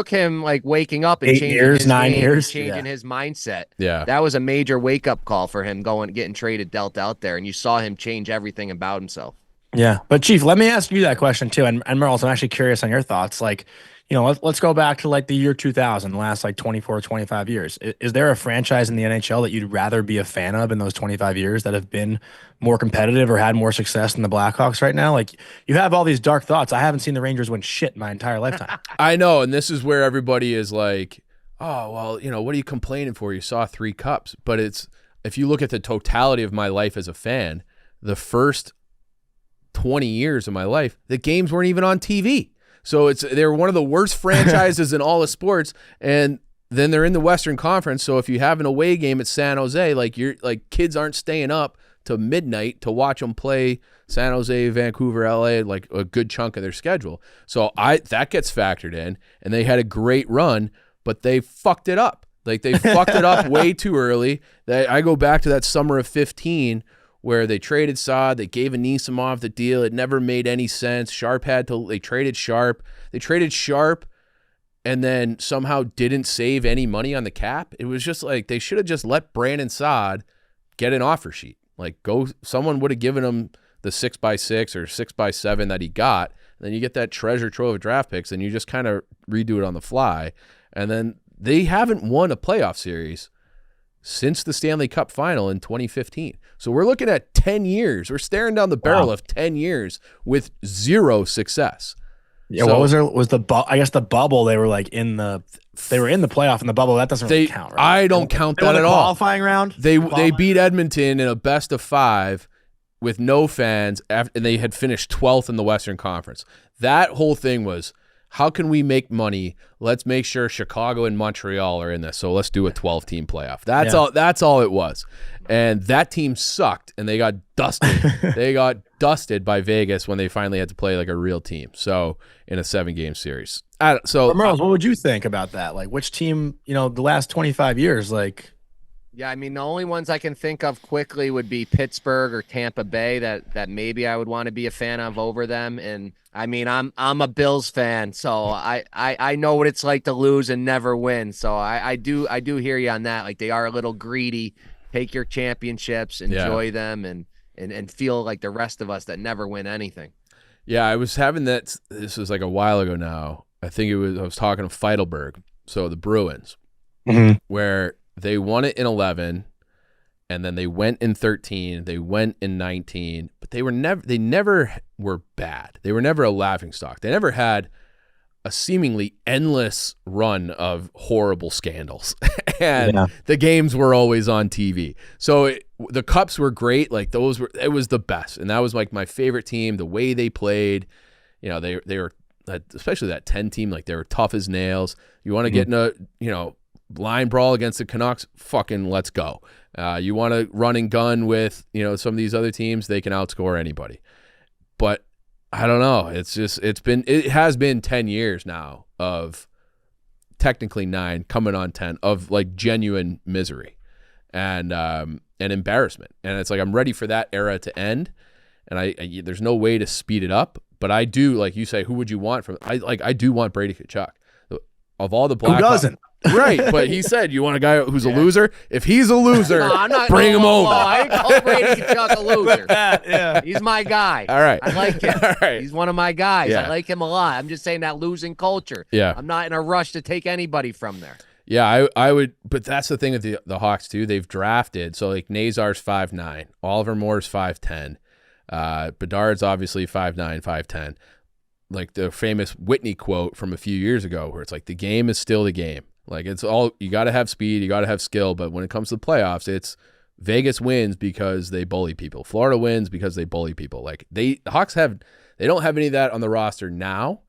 E: him like waking up and
D: 8
E: changing
D: years,
E: his
D: 9
E: game,
D: years,
E: changing his mindset.
A: Yeah.
E: That was a major wake up call for him getting traded, dealt out there, and you saw him change everything about himself. Yeah.
D: But Chief, let me ask you that question too. And Murls, I'm actually curious on your thoughts. Like, let's go back to like the year 2000, the last like 24, 25 years. Is there a franchise in the NHL that you'd rather be a fan of in those 25 years that have been more competitive or had more success than the Blackhawks right now? Like, you have all these dark thoughts. I haven't seen the Rangers win shit my entire lifetime.
A: I know. And this is where everybody is like, oh, well, what are you complaining for? You saw 3 cups. But if you look at the totality of my life as a fan, the first 20 years of my life, the games weren't even on TV. So they're one of the worst franchises in all of sports, and then they're in the Western Conference. So if you have an away game at San Jose, like kids aren't staying up to midnight to watch them play San Jose, Vancouver, LA, like a good chunk of their schedule. So that gets factored in, and they had a great run, but they fucked it up. Like they fucked it up way too early. I go back to that summer of 2015. Where they traded Saad, they gave Anisimov the deal. It never made any sense. They traded Sharp. They traded Sharp and then somehow didn't save any money on the cap. It was just like they should have just let Brandon Saad get an offer sheet. Like someone would have given him the 6x6 or 6x7 that he got. And then you get that treasure trove of draft picks and you just kind of redo it on the fly. And then they haven't won a playoff series since the Stanley Cup final in 2015. So we're looking at 10 years. We're staring down the barrel of 10 years with zero success.
D: Yeah, what was I guess the bubble, they were like in the playoff in the bubble. That doesn't really count, right?
A: I don't count that at all.
D: Qualifying round?
A: They beat Edmonton in a best of 5 with no fans, and they had finished 12th in the Western Conference. That whole thing was, how can we make money? Let's make sure Chicago and Montreal are in this. So let's do a 12-team playoff. That's all it was. And that team sucked, and they got dusted. They got dusted by Vegas when they finally had to play like a real team. So in a 7-game series.
D: Murls, what would you think about that? Like, which team, the last 25 years, like.
E: Yeah, I mean, the only ones I can think of quickly would be Pittsburgh or Tampa Bay that maybe I would want to be a fan of over them. And I mean, I'm a Bills fan, so I know what it's like to lose and never win. So I do hear you on that. Like, they are a little greedy. Take your championships, enjoy them, and feel like the rest of us that never win anything.
A: Yeah, I was having that. This was like a while ago now. I was talking to Feidelberg, so the Bruins, where they won it in 11, and then they went in 13. They went in 19, but they never were bad. They were never a laughingstock. They never had a seemingly endless run of horrible scandals, and the games were always on TV. So the Cups were great. Like it was the best, and that was like my favorite team. The way they played, they were, especially that 10 team. Like, they were tough as nails. You want to get in a line brawl against the Canucks, fucking let's go. You want to run and gun with some of these other teams, they can outscore anybody. But I don't know, it has been 10 years now of, technically 9 coming on 10, of like genuine misery and embarrassment, and it's like I'm ready for that era to end, and I there's no way to speed it up. But I do, like you say, who would you want from? I do want Brady Tkachuk. Of all the Blackhawks. Who
D: doesn't?
A: Right, but he said, you want a guy who's a loser? If he's a loser, bring him over.
E: I ain't call Brady Tkachuk a loser.
D: Yeah.
E: He's my guy.
A: All right.
E: I like him.
A: All right.
E: He's one of my guys.
A: Yeah.
E: I like him a lot. I'm just saying that losing culture.
A: Yeah.
E: I'm not in a rush to take anybody from there.
A: Yeah, I would, but that's the thing with the Hawks too. They've drafted, so like Nazar's 5'9", Oliver Moore's 5'10", Bedard's obviously 5'9", 5'10". Like the famous Whitney quote from a few years ago, where it's like the game is still the game. Like, it's all, you got to have speed, you got to have skill, but when it comes to the playoffs, it's Vegas wins because they bully people. Florida wins because they bully people. Like, the Hawks they don't have any of that on the roster now,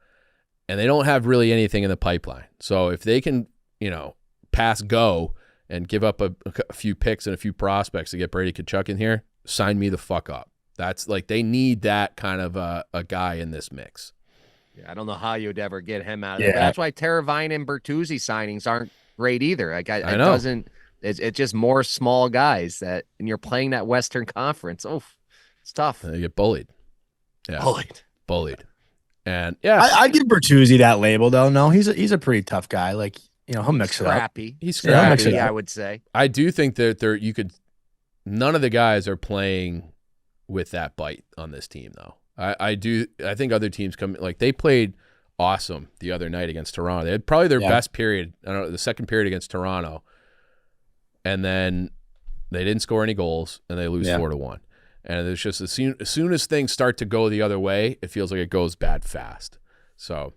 A: and they don't have really anything in the pipeline. So if they can, pass go and give up a few picks and a few prospects to get Brady Tkachuk in here, sign me the fuck up. That's like, they need that kind of a guy in this mix.
E: Yeah, I don't know how you'd ever get him out of there. That's why Teravainen and Bertuzzi signings aren't great either. Like,
A: I know.
E: It's just more small guys and you're playing that Western Conference. Oh, it's tough.
A: They get bullied. Yeah, bullied. And
D: I'd give Bertuzzi that label though. No, he's a pretty tough guy. Like, he'll mix it up.
E: He's
D: scrappy,
E: I would say.
A: I do think that none of the guys are playing with that bite on this team though. I think other teams they played awesome the other night against Toronto. They had probably their best period. I don't know, the second period against Toronto, and then they didn't score any goals and they lose 4-1. And it's just as soon as things start to go the other way, it feels like it goes bad fast. So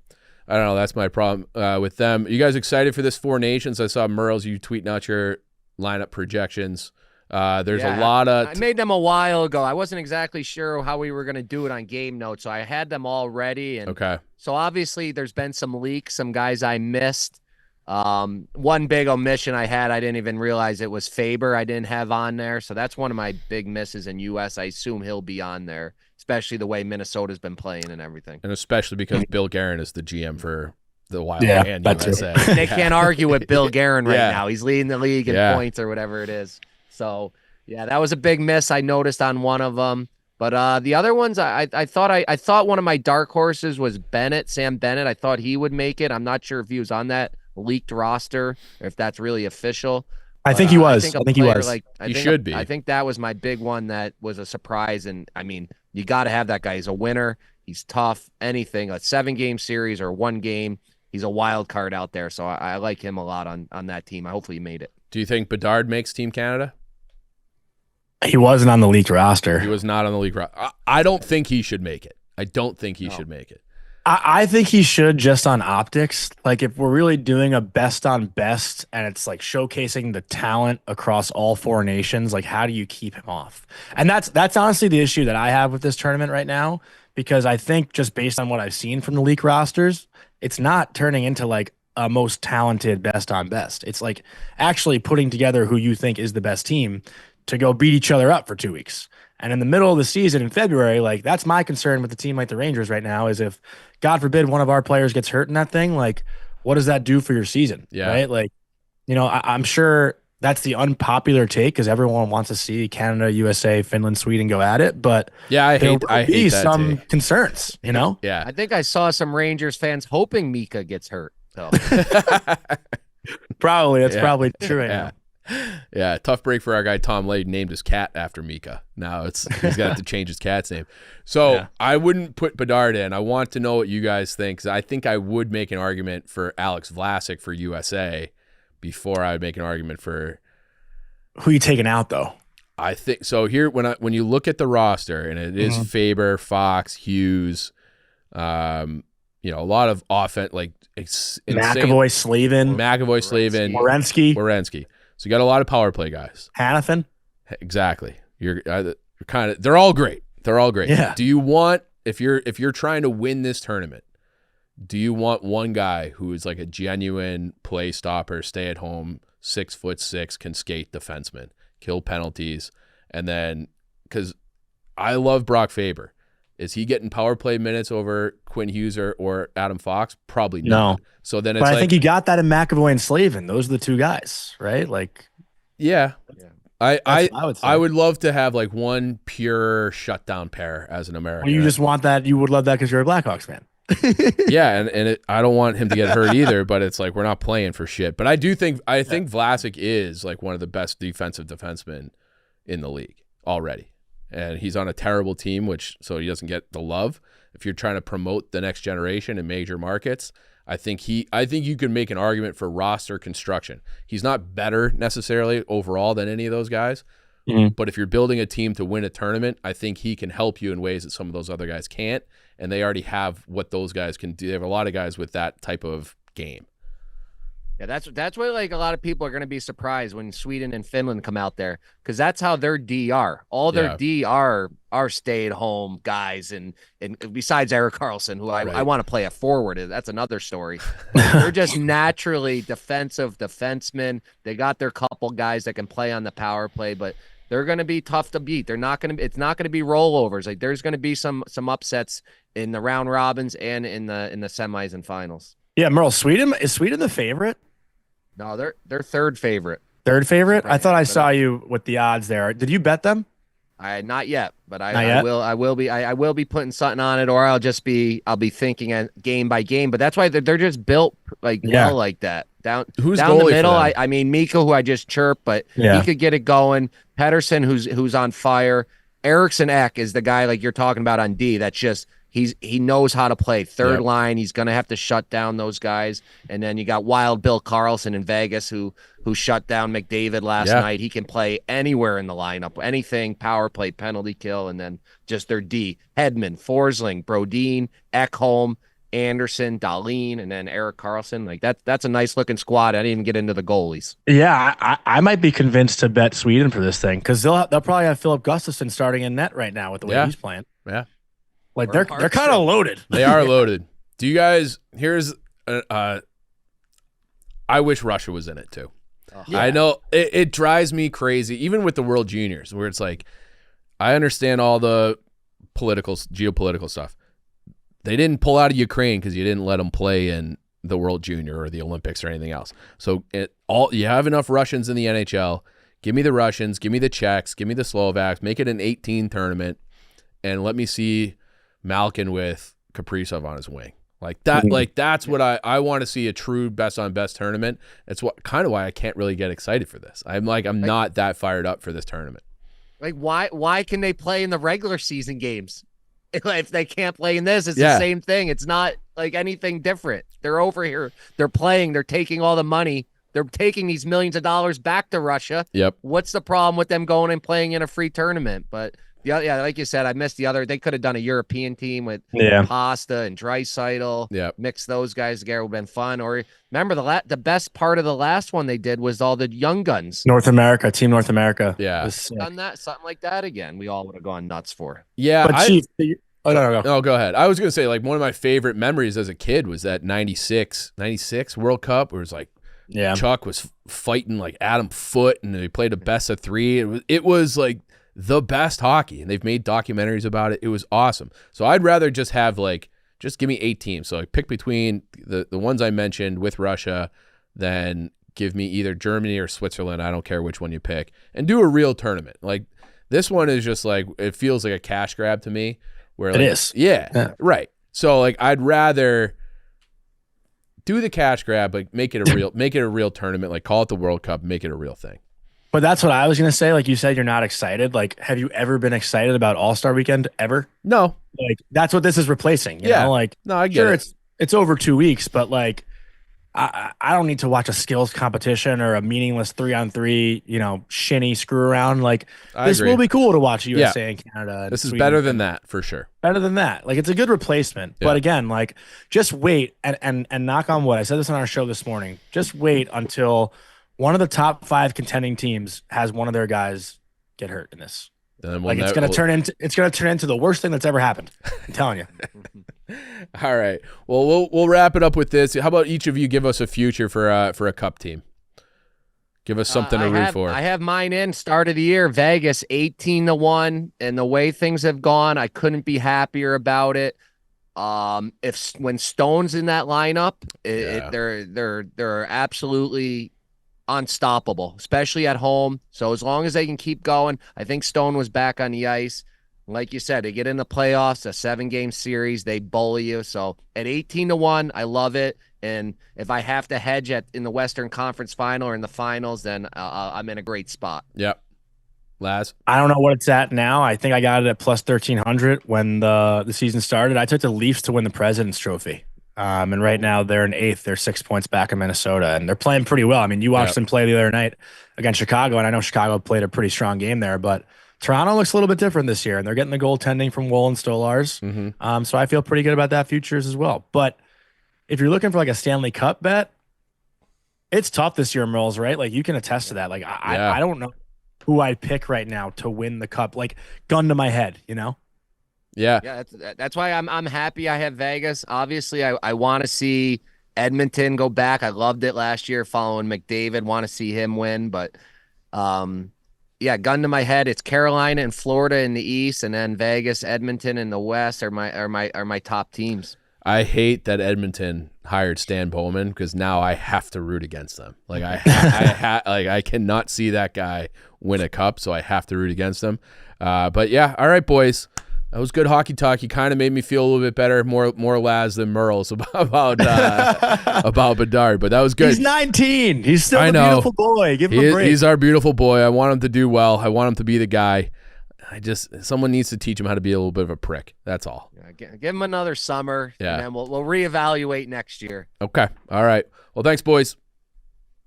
A: I don't know. That's my problem with them. Are you guys excited for this Four Nations? I saw Murls, you tweeting out your lineup projections. There's a lot of.
E: I made them a while ago. I wasn't exactly sure how we were going to do it on game notes, so I had them all ready. And
A: okay.
E: So obviously, there's been some leaks, some guys I missed. One big omission I didn't even realize it was Faber. I didn't have on there, so that's one of my big misses in U.S. I assume he'll be on there, especially the way Minnesota's been playing and everything.
A: And especially because Bill Guerin is the GM for the Wild and USA.
E: They can't argue with Bill Guerin right now. He's leading the league in points or whatever it is. So, that was a big miss I noticed on one of them. But the other ones, I thought one of my dark horses was Sam Bennett. I thought he would make it. I'm not sure if he was on that leaked roster or if that's really official.
D: I think he was. I think he was.
A: He should be.
E: I think that was my big one that was a surprise. And, I mean, you got to have that guy. He's a winner. He's tough. Anything. A 7-game series or 1 game, he's a wild card out there. So I like him a lot on that team. Hopefully he made it.
A: Do you think Bedard makes Team Canada?
D: He wasn't on the leaked roster.
A: He was not on the league roster. I don't think he should make it. I don't think he should make it.
D: I think he should, just on optics. Like, if we're really doing a best on best and it's like showcasing the talent across all 4 nations, like, how do you keep him off? And that's honestly the issue that I have with this tournament right now, because I think just based on what I've seen from the league rosters, it's not turning into like a most talented best on best. It's like actually putting together who you think is the best team to go beat each other up for 2 weeks. And in the middle of the season in February, like that's my concern with a team like the Rangers right now is if, God forbid, one of our players gets hurt in that thing, like what does that do for your season?
A: Yeah.
D: Right? Like, I'm sure that's the unpopular take because everyone wants to see Canada, USA, Finland, Sweden go at it. But
A: yeah, I hate that
D: some
A: take.
D: concerns,
A: Yeah.
E: I think I saw some Rangers fans hoping Mika gets hurt. So.
D: Probably. That's probably true right
A: now.
D: now.
A: Yeah, tough break for our guy Tom Lade named his cat after Mika. Now he's got to change his cat's name. So I wouldn't put Bedard in. I want to know what you guys think because I think I would make an argument for Alex Vlasic for USA before I would make an argument for
D: who you taking out though.
A: I think so. Here when you look at the roster and it is Faber, Fox, Hughes, a lot of offense like
D: McAvoy, Slavin,
A: Werenski. So you got a lot of power play guys.
D: Hanifin.
A: Exactly. You're kind of. They're all great.
D: Yeah.
A: Do you want if you're trying to win this tournament? Do you want one guy who is like a genuine play stopper, stay at home, 6'6", can skate defenseman, kill penalties, and then because I love Brock Faber. Is he getting power play minutes over Quinn Hughes or Adam Fox? Probably not.
D: No.
A: So then
D: I think you got that in McAvoy and Slavin. Those are the two guys, right? Like,
A: yeah. I would
D: say.
A: love to have like one pure shutdown pair as an American.
D: Well, you just want that. You would love that because you're a Blackhawks fan.
A: Yeah, and I don't want him to get hurt either. But it's like we're not playing for shit. But I think Vlasic is like one of the best defensive defensemen in the league already. And he's on a terrible team, so he doesn't get the love. If you're trying to promote the next generation in major markets, I think you could make an argument for roster construction. He's not better necessarily overall than any of those guys, but if you're building a team to win a tournament, I think he can help you in ways that some of those other guys can't, and they already have what those guys can do. They have a lot of guys with that type of game.
E: Yeah, that's why like a lot of people are going to be surprised when Sweden and Finland come out there because that's how their D are. All their D are stay-at-home guys, and besides Erik Karlsson, who I want to play a forward. That's another story. They're just naturally defensive defensemen. They got their couple guys that can play on the power play, but they're going to be tough to beat. They're not going to. It's not going to be rollovers. Like there's going to be some upsets in the round robins and in the semis and finals.
D: Yeah, Merle, is Sweden the favorite?
E: No, they're third favorite.
D: Third favorite? I thought I saw you with the odds there. Did you bet them?
E: Not yet, but I will be putting something on it, or I'll be thinking game by game. But that's why they're just built like that. Down the middle. I mean Mika, who I just chirped, but he could get it going. Pettersson, who's on fire. Eriksson Ek is the guy like you're talking about on D. That's just he knows how to play third line. He's going to have to shut down those guys. And then you got Wild Bill Karlsson in Vegas who shut down McDavid last night. He can play anywhere in the lineup, anything, power play, penalty kill, and then just their D. Hedman, Forsling, Brodin, Ekholm, Anderson, Dahlin, and then Erik Karlsson. Like that's a nice looking squad. I didn't even get into the goalies.
D: Yeah, I might be convinced to bet Sweden for this thing because they'll probably have Philip Gustafsson starting in net right now with the way he's playing.
A: Yeah.
D: Like they're kind of loaded.
A: They are loaded. Do you guys? I wish Russia was in it too. Yeah. I know it drives me crazy, even with the World Juniors, where it's like, I understand all the geopolitical stuff. They didn't pull out of Ukraine because you didn't let them play in the World Junior or the Olympics or anything else. So you have enough Russians in the NHL. Give me the Russians. Give me the Czechs. Give me the Slovaks. Make it an 18 tournament, and let me see Malkin with Kaprizov on his wing. Like that, that's what I want to see, a true best on best tournament. That's why I can't really get excited for this. I'm not that fired up for this tournament.
E: Like why can they play in the regular season games? If they can't play in this, it's the same thing. It's not like anything different. They're over here. They're playing. They're taking all the money. They're taking these millions of dollars back to Russia.
A: Yep.
E: What's the problem with them going and playing in a free tournament? But like you said, I missed the other. They could have done a European team with Pasta and Draisaitl.
A: Yeah,
E: mix those guys together would have been fun. Or remember the best part of the last one they did was all the young guns.
D: Team North America.
A: Yeah,
E: done that something like that again. We all would have gone nuts for.
A: Yeah,
D: but Chief, Oh, no.
A: No, go ahead. I was going to say, like, one of my favorite memories as a kid was that 96 World Cup where it was like Chuck was fighting like Adam Foote and they played a best of 3. It was like the best hockey, and they've made documentaries about it. It was awesome. So I'd rather just have just give me 8 teams. So like pick between the ones I mentioned with Russia, then give me either Germany or Switzerland. I don't care which one you pick, and do a real tournament. Like this one is just like, it feels like a cash grab to me. Where
D: it is.
A: Yeah, right. So like I'd rather do the cash grab, like make it a real tournament, like call it the World Cup, make it a real thing.
D: But that's what I was going to say. Like you said, you're not excited. Like, have you ever been excited about All-Star Weekend ever?
A: No.
D: Like, that's what this is replacing. You know? Like,
A: no, I get it.
D: It's over 2 weeks, but like, I don't need to watch a skills competition or a meaningless 3-on-3, shinny screw around. Like, this will be cool to watch USA and Canada. And
A: this is
D: Sweden.
A: better than that for sure.
D: Better than that. Like, it's a good replacement. Yeah. But again, like, just wait and knock on wood. I said this on our show this morning. Just wait until one of the top 5 contending teams has one of their guys get hurt in this. It's going to turn into the worst thing that's ever happened. I'm telling you.
A: All right. Well, we'll wrap it up with this. How about each of you give us a future for a cup team? Give us something to root for.
E: I have mine in start of the year. Vegas 18-1, and the way things have gone, I couldn't be happier about it. When Stone's in that lineup, they're absolutely unstoppable, especially at home. So as long as they can keep going, I think Stone was back on the ice. Like you said, they get in the playoffs, a 7-game series, they bully you. So at 18-1, I love it. And if I have to hedge in the Western Conference Final or in the finals, then I'm in a great spot.
A: Yep. Laz?
D: I don't know what it's at now. I think I got it at plus 1,300 when the season started. I took the Leafs to win the President's Trophy. And right now they're in 8th. They're 6 points back in Minnesota, and they're playing pretty well. I mean, you watched them play the other night against Chicago, and I know Chicago played a pretty strong game there, but Toronto looks a little bit different this year, and they're getting the goaltending from Woll and Stolars.
A: Mm-hmm.
D: So I feel pretty good about that futures as well. But if you're looking for like a Stanley Cup bet, it's tough this year, Murls, right? Like you can attest to that. Like I don't know who I'd pick right now to win the cup, like gun to my head,
E: Yeah, that's why I'm happy I have Vegas. Obviously, I want to see Edmonton go back. I loved it last year following McDavid. Want to see him win, but gun to my head. It's Carolina and Florida in the East, and then Vegas, Edmonton in the West are my top teams.
A: I hate that Edmonton hired Stan Bowman because now I have to root against them. Like I cannot see that guy win a cup, so I have to root against them. But yeah, all right, boys. That was good hockey talk. You kind of made me feel a little bit better, more Laz than Murls about Bedard, but that was good.
D: He's 19. He's still a beautiful boy. Give him a break.
A: He's our beautiful boy. I want him to do well. I want him to be the guy. Someone needs to teach him how to be a little bit of a prick. That's all.
E: Yeah, give him another summer, and then we'll reevaluate next year.
A: Okay. All right. Well, thanks, boys.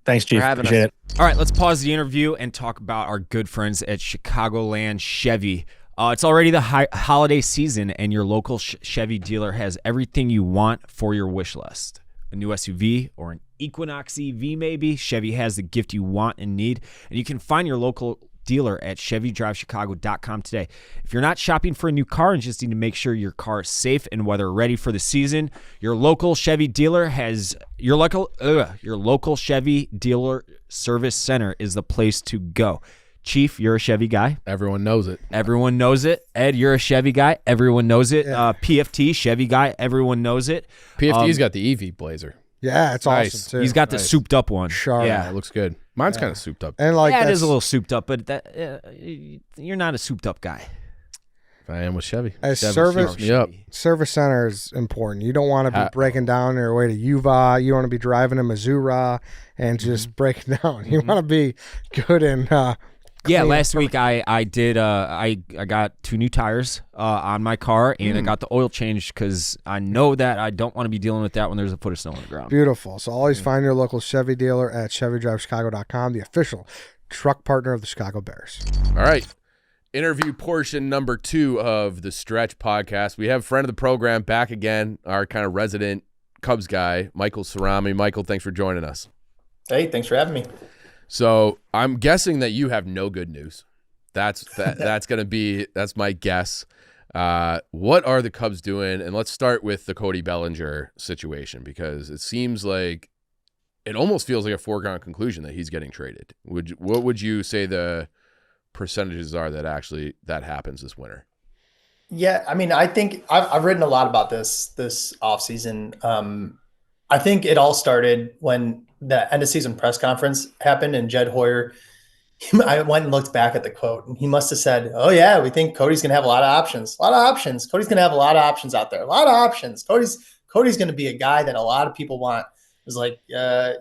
D: Thanks, Chief. Appreciate it.
C: All right, let's pause the interview and talk about our good friends at Chicagoland Chevy. It's already the holiday season, and your local Chevy dealer has everything you want for your wish list. A new SUV or an Equinox EV maybe. Chevy has the gift you want and need, and you can find your local dealer at ChevyDriveChicago.com today. If you're not shopping for a new car and just need to make sure your car is safe and weather ready for the season, your local Chevy dealer has your local Chevy dealer service center is the place to go. Chief, you're a Chevy guy.
A: Everyone knows it.
C: Everyone knows it. Ed, you're a Chevy guy. Everyone knows it. PFT, Chevy guy. Everyone knows it.
A: PFT's got the EV Blazer.
B: Yeah, it's
A: Nice.
B: awesome too.
C: He's got the souped up one.
B: Sharp.
A: Yeah, it looks good. Mine's kind of souped up.
B: And
C: It is a little souped up, but you're not a souped up guy.
A: I am with Chevy.
B: Service center is important. You don't want to be breaking down your way to Yuba. You want to be driving a Missouri and just breaking down. You want to be good and
C: last week I did. I got 2 new tires on my car, and I got the oil changed because I know that I don't want to be dealing with that when there's a foot of snow on the ground.
B: Beautiful. So always find your local Chevy dealer at ChevyDriveChicago.com, the official truck partner of the Chicago Bears.
A: All right. Interview portion number 2 of the Stretch podcast. We have friend of the program back again, our kind of resident Cubs guy, Michael Cerami. Michael, thanks for joining us.
F: Hey, thanks for having me.
A: So I'm guessing that you have no good news. That's my guess. What are the Cubs doing? And let's start with the Cody Bellinger situation, because it seems like it almost feels like a foregone conclusion that he's getting traded. What would you say the percentages are that actually that happens this winter?
F: Yeah, I mean, I think I've written a lot about this offseason. I think it all started when the end of season press conference happened and Jed Hoyer, I went and looked back at the quote and he must have said, "Oh yeah, we think Cody's going to have a lot of options. A lot of options. Cody's going to have a lot of options out there. A lot of options. Cody's going to be a guy that a lot of people want." It was like,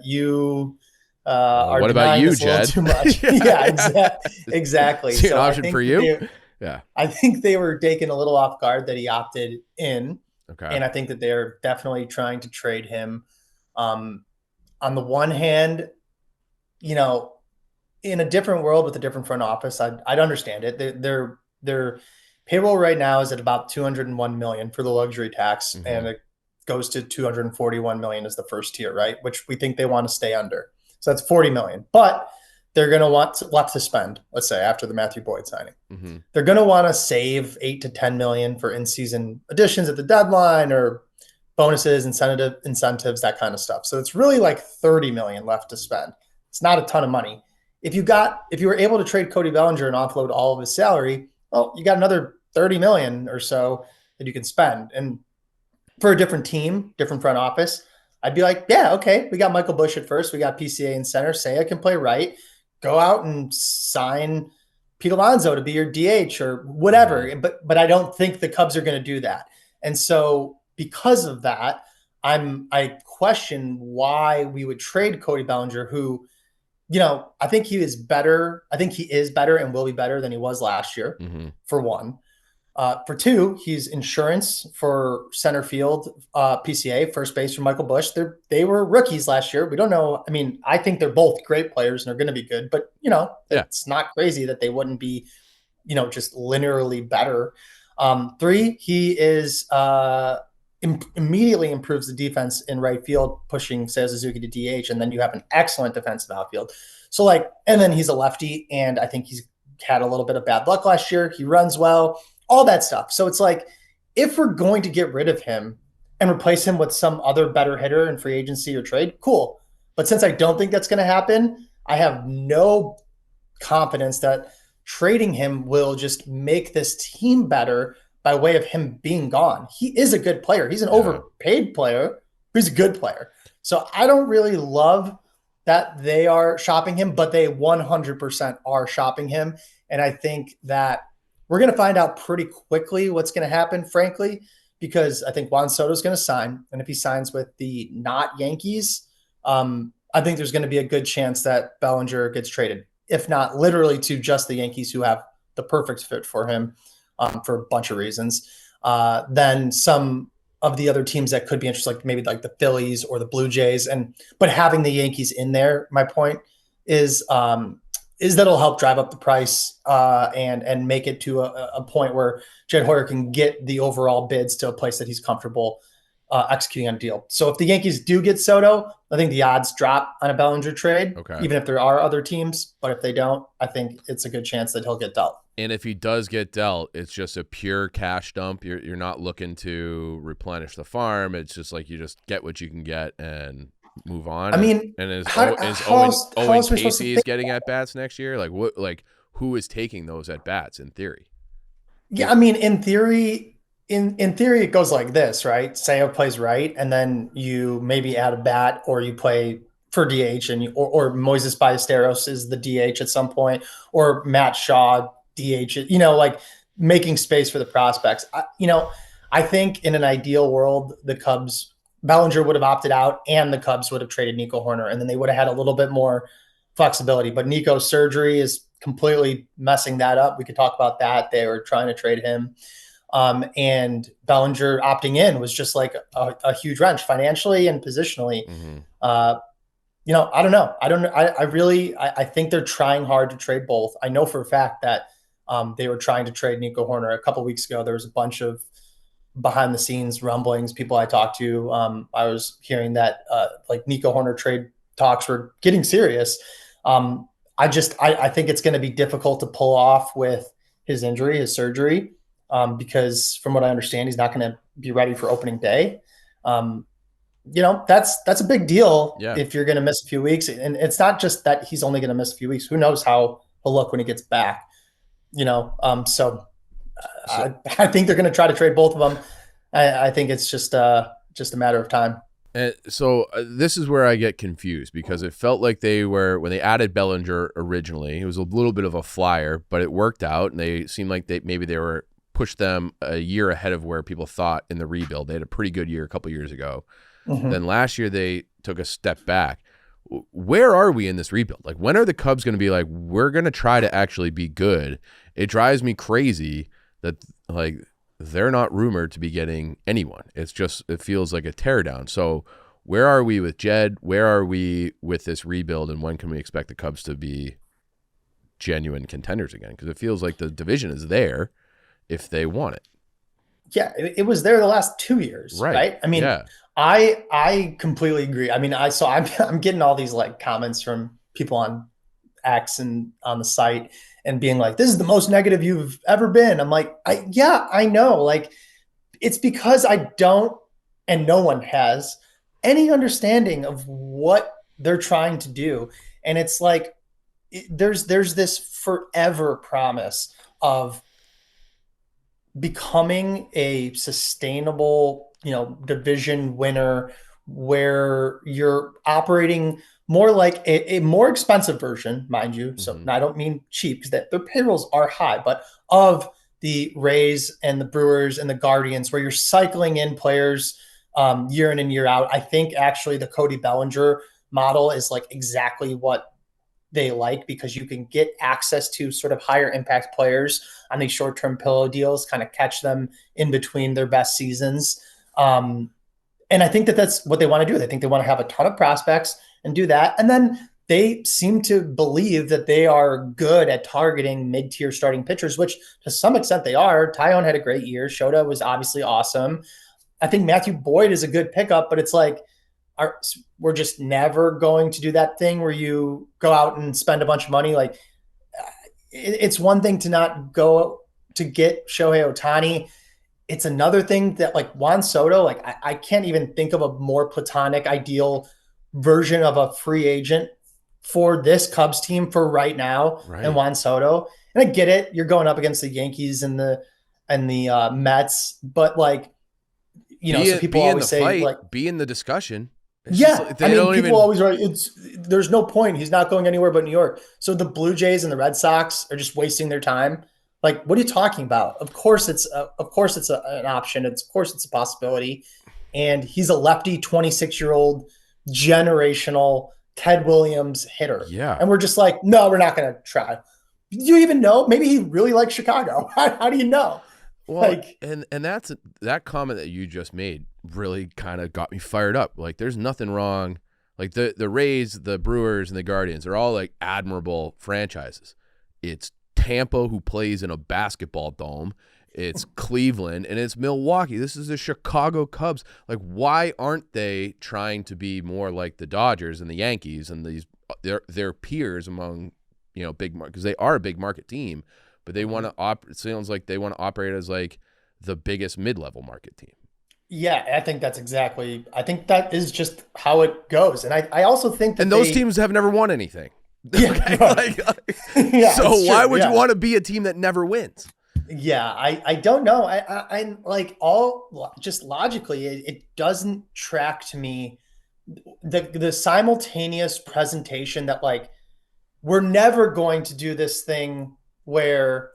F: you are
A: what about
F: denying
A: you,
F: this a little
A: Jed?
F: too much. Yeah, exactly.
A: See an
F: I
A: option
F: think
A: for you? Yeah.
F: I think they were taken a little off guard that he opted in.
A: Okay.
F: And I think that they're definitely trying to trade him. On the one hand, in a different world with a different front office, I'd understand it. Their payroll right now is at about $201 million for the luxury tax, and it goes to $241 million as the first tier, right? Which we think they want to stay under. So that's $40 million. But they're going to want lots to spend, let's say, after the Matthew Boyd signing. They're going to want to save $8 to $10 million for in-season additions at the deadline or bonuses, incentives, that kind of stuff. So it's really like $30 million left to spend. It's not a ton of money. If you were able to trade Cody Bellinger and offload all of his salary, well, you got another $30 million or so that you can spend. And for a different team, different front office, I'd be like, yeah, okay, we got Michael Busch at first. We got PCA in center. Seiya can play right. Go out and sign Pete Alonso to be your DH or whatever. But I don't think the Cubs are going to do that. And so because of that, I question why we would trade Cody Bellinger, who, I think he is better. I think he is better and will be better than he was last year, for one. For two, he's insurance for center field, PCA, first base for Michael Busch. They were rookies last year. We don't know. I mean, I think they're both great players and they're going to be good, but it's not crazy that they wouldn't be, just linearly better. Three, he is immediately improves the defense in right field, pushing Seiya Suzuki to DH, and then you have an excellent defensive outfield. So and then he's a lefty, and I think he's had a little bit of bad luck last year. He runs well. All that stuff. So it's like, if we're going to get rid of him and replace him with some other better hitter in free agency or trade, cool. But since I don't think that's going to happen, I have no confidence that trading him will just make this team better by way of him being gone. He is a good player. He's an overpaid player. He's a good player. So I don't really love that they are shopping him, but they 100% are shopping him. And I think that we're going to find out pretty quickly what's going to happen, frankly, because I think Juan Soto is going to sign. And if he signs with the not Yankees, I think there's going to be a good chance that Bellinger gets traded, if not literally to just the Yankees, who have the perfect fit for him for a bunch of reasons. Then some of the other teams that could be interested, like maybe like the Phillies or the Blue Jays. But having the Yankees in there, my point is that it'll help drive up the price and make it to a point where Jed Hoyer can get the overall bids to a place that he's comfortable executing on a deal. So if the Yankees do get Soto, I think the odds drop on a Bellinger trade, even if there are other teams. But if they don't, I think it's a good chance that he'll get dealt.
A: And if he does get dealt, it's just a pure cash dump. You're not looking to replenish the farm. It's just like you just get what you can get and move on.
F: I mean,
A: and is
F: Owen
A: Casey is getting at bats next year? Like what? Like who is taking those at bats in theory?
F: Yeah, I mean, in theory, it goes like this, right? Seiya plays right, and then you maybe add a bat, or you play for DH, and or Moises Ballesteros is the DH at some point, or Matt Shaw DH. Like making space for the prospects. I think in an ideal world, the Cubs. Bellinger would have opted out and the Cubs would have traded Nico Hoerner, and then they would have had a little bit more flexibility. But Nico's surgery is completely messing that up. We could talk about that. They were trying to trade him. And Bellinger opting in was just like a huge wrench financially and positionally. I don't know. I think they're trying hard to trade both. I know for a fact that they were trying to trade Nico Hoerner. A couple of weeks ago, there was a bunch of behind the scenes rumblings, people I talked to. I was hearing that like Nico Hoerner trade talks were getting serious. I think it's going to be difficult to pull off with his injury, his surgery. because from what I understand, he's not going to be ready for opening day. That's a big deal if you're going to miss a few weeks. And it's not just that he's only going to miss a few weeks. Who knows how he'll look when he gets back, I think they're going to try to trade both of them. I think it's just a matter of time.
A: And so this is where I get confused, because it felt like when they added Bellinger originally, it was a little bit of a flyer, but it worked out, and they seemed like they were pushed them a year ahead of where people thought in the rebuild. They had a pretty good year a couple years ago. Mm-hmm. Then last year they took a step back. Where are we in this rebuild? Like, when are the Cubs going to be like, we're going to try to actually be good? It drives me crazy that like they're not rumored to be getting anyone. It feels like a teardown. So where are we with Jed? Where are we with this rebuild? And when can we expect the Cubs to be genuine contenders again? Because it feels like the division is there if they want it.
F: Yeah, it was there the last 2 years, right? I mean, yeah. I completely agree. I mean, I'm getting all these like comments from people on X and on the site and being like, this is the most negative you've ever been. I'm like, I know. Like, it's because I don't, and no one has any understanding of what they're trying to do. And it's like, there's this forever promise of becoming a sustainable, division winner where you're operating more like a more expensive version, mind you. So mm-hmm. I don't mean cheap, because their payrolls are high, but of the Rays and the Brewers and the Guardians, where you're cycling in players year in and year out. I think actually the Cody Bellinger model is like exactly what they like, because you can get access to sort of higher impact players on these short-term pillow deals, kind of catch them in between their best seasons. And I think that's what they want to do. They think they want to have a ton of prospects and do that. And then they seem to believe that they are good at targeting mid-tier starting pitchers, which to some extent they are. Tyone had a great year. Shota was obviously awesome. I think Matthew Boyd is a good pickup, but it's like, we're just never going to do that thing where you go out and spend a bunch of money. Like, it's one thing to not go to get Shohei Ohtani. It's another thing that, like, Juan Soto, like I can't even think of a more platonic ideal version of a free agent for this Cubs team for right now than Juan Soto. And I get it. You're going up against the Yankees and the Mets, but like, so people always say fight, like,
A: be in the discussion.
F: It's people always write, there's no point. He's not going anywhere but New York. So the Blue Jays and the Red Sox are just wasting their time. Like, what are you talking about? Of course it's an option. Of course it's a possibility. And he's a lefty, 26-year-old generational Ted Williams hitter.
A: Yeah.
F: And we're just like, no, we're not going to try. Do you even know? Maybe he really likes Chicago. How do you know?
A: Well, and that's that comment that you just made really kind of got me fired up. Like, there's nothing wrong. Like, the Rays, the Brewers, and the Guardians are all like admirable franchises. It's Tampa, who plays in a basketball dome. It's Cleveland, and it's Milwaukee. This is the Chicago Cubs. Like, why aren't they trying to be more like the Dodgers and the Yankees and these their peers among big market, because they are a big market team, but they want to it sounds like they want to operate as like the biggest mid-level market team.
F: Yeah, I think that is just how it goes. And I also think that
A: those teams have never won anything.
F: Yeah.
A: Okay?
F: Yeah,
A: so why would you want to be a team that never wins?
F: Yeah, I don't know. I like, all just logically, it doesn't track to me the simultaneous presentation that, like, we're never going to do this thing where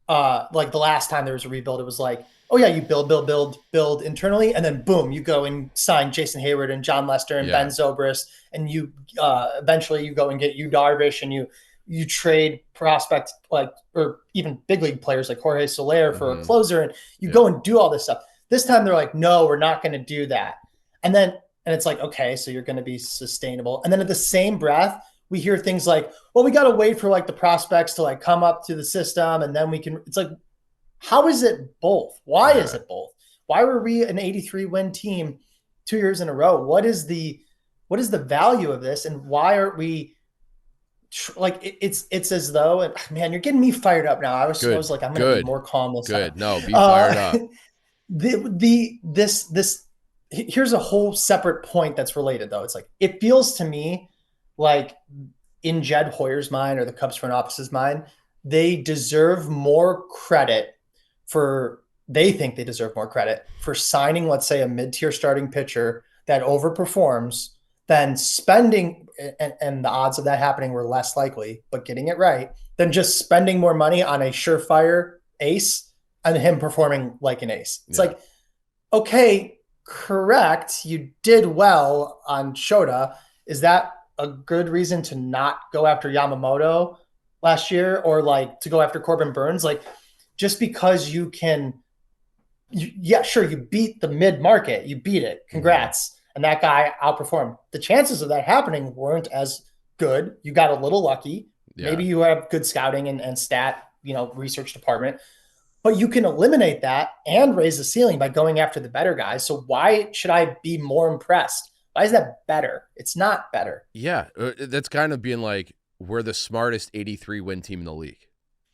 F: like the last time there was a rebuild, it was like, oh yeah, you build internally, and then boom, you go and sign Jason Hayward and John Lester and Ben Zobrist, and you eventually you go and get Yu Darvish, and you trade prospects or even big league players like Jorge Soler for a closer, and you go and do all this stuff. This time they're like, no, we're not going to do that. And it's like, okay, so you're going to be sustainable. And then at the same breath, we hear things like, well, we got to wait for like the prospects to like come up to the system, and then we can. It's like, how is it both? Why is it both? Why were we an 83 win team 2 years in a row? What is the value of this, and why aren't we it's as though, and man, you're getting me fired up now. I was like, I'm going to be more calm this time.
A: No, be fired up.
F: Here's a whole separate point that's related though. It's like, it feels to me like in Jed Hoyer's mind or the Cubs front office's mind, they deserve more credit they think they deserve more credit for signing, let's say, a mid-tier starting pitcher that overperforms than spending, and the odds of that happening were less likely, but getting it right, than just spending more money on a surefire ace and him performing like an ace. It's like, okay, correct. You did well on Shota. Is that a good reason to not go after Yamamoto last year, or like to go after Corbin Burns? Like, just because you can, sure, you beat the mid market, you beat it. Congrats. And that guy outperformed. The chances of that happening weren't as good. You got a little lucky. Yeah. Maybe you have good scouting and stat, research department, but you can eliminate that and raise the ceiling by going after the better guys. So why should I be more impressed? Why is that better? It's not better.
A: Yeah. That's kind of being like, we're the smartest 83 win team in the league.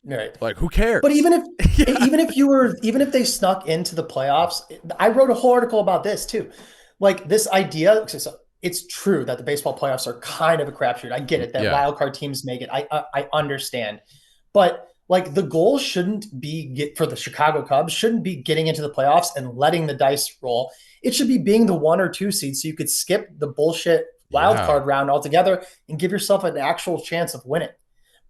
F: Right.
A: Like, who cares?
F: But even if they snuck into the playoffs, I wrote a whole article about this too. Like, this idea, so it's true that the baseball playoffs are kind of a crapshoot. I get it that wild card teams make it. I understand, but like, the goal shouldn't be for the Chicago Cubs shouldn't be getting into the playoffs and letting the dice roll. It should be being the 1 or 2 seed, so you could skip the bullshit wild card round altogether and give yourself an actual chance of winning.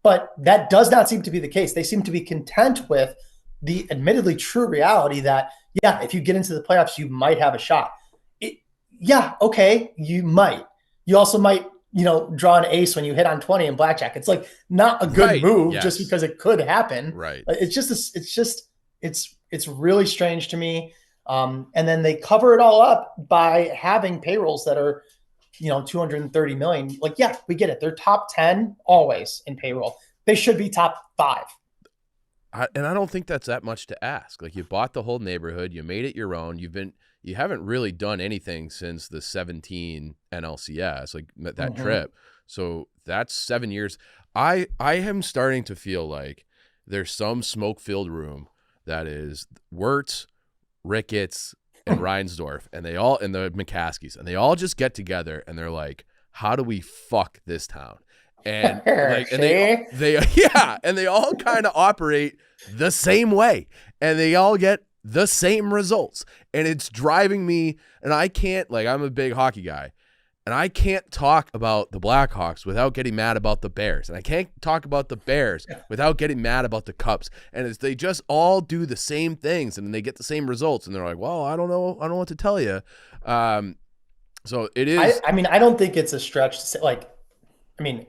F: But that does not seem to be the case. They seem to be content with the admittedly true reality that, if you get into the playoffs, you might have a shot. Okay, you might. You also might, draw an ace when you hit on 20 in blackjack. It's like not a good move just because it could happen.
A: Right.
F: It's really strange to me. And then they cover it all up by having payrolls that are, 230 million. Like, we get it. They're top 10 always in payroll. They should be top 5.
A: And I don't think that's that much to ask. Like, you bought the whole neighborhood, you made it your own. You haven't really done anything since the 17 NLCS, like that trip. So that's 7 years. I am starting to feel like there's some smoke-filled room that is Wirtz, Ricketts, and Reinsdorf, and the McCaskies, and they all just get together and they're like, how do we fuck this town? And they all kind of operate the same way, and they all get the same results, and it's driving me. And I can't, I'm a big hockey guy, and I can't talk about the Blackhawks without getting mad about the Bears, and I can't talk about the Bears without getting mad about the Cubs. And they just all do the same things, and they get the same results, and they're like, well, I don't know what to tell you. So it is.
F: I don't think it's a stretch to say,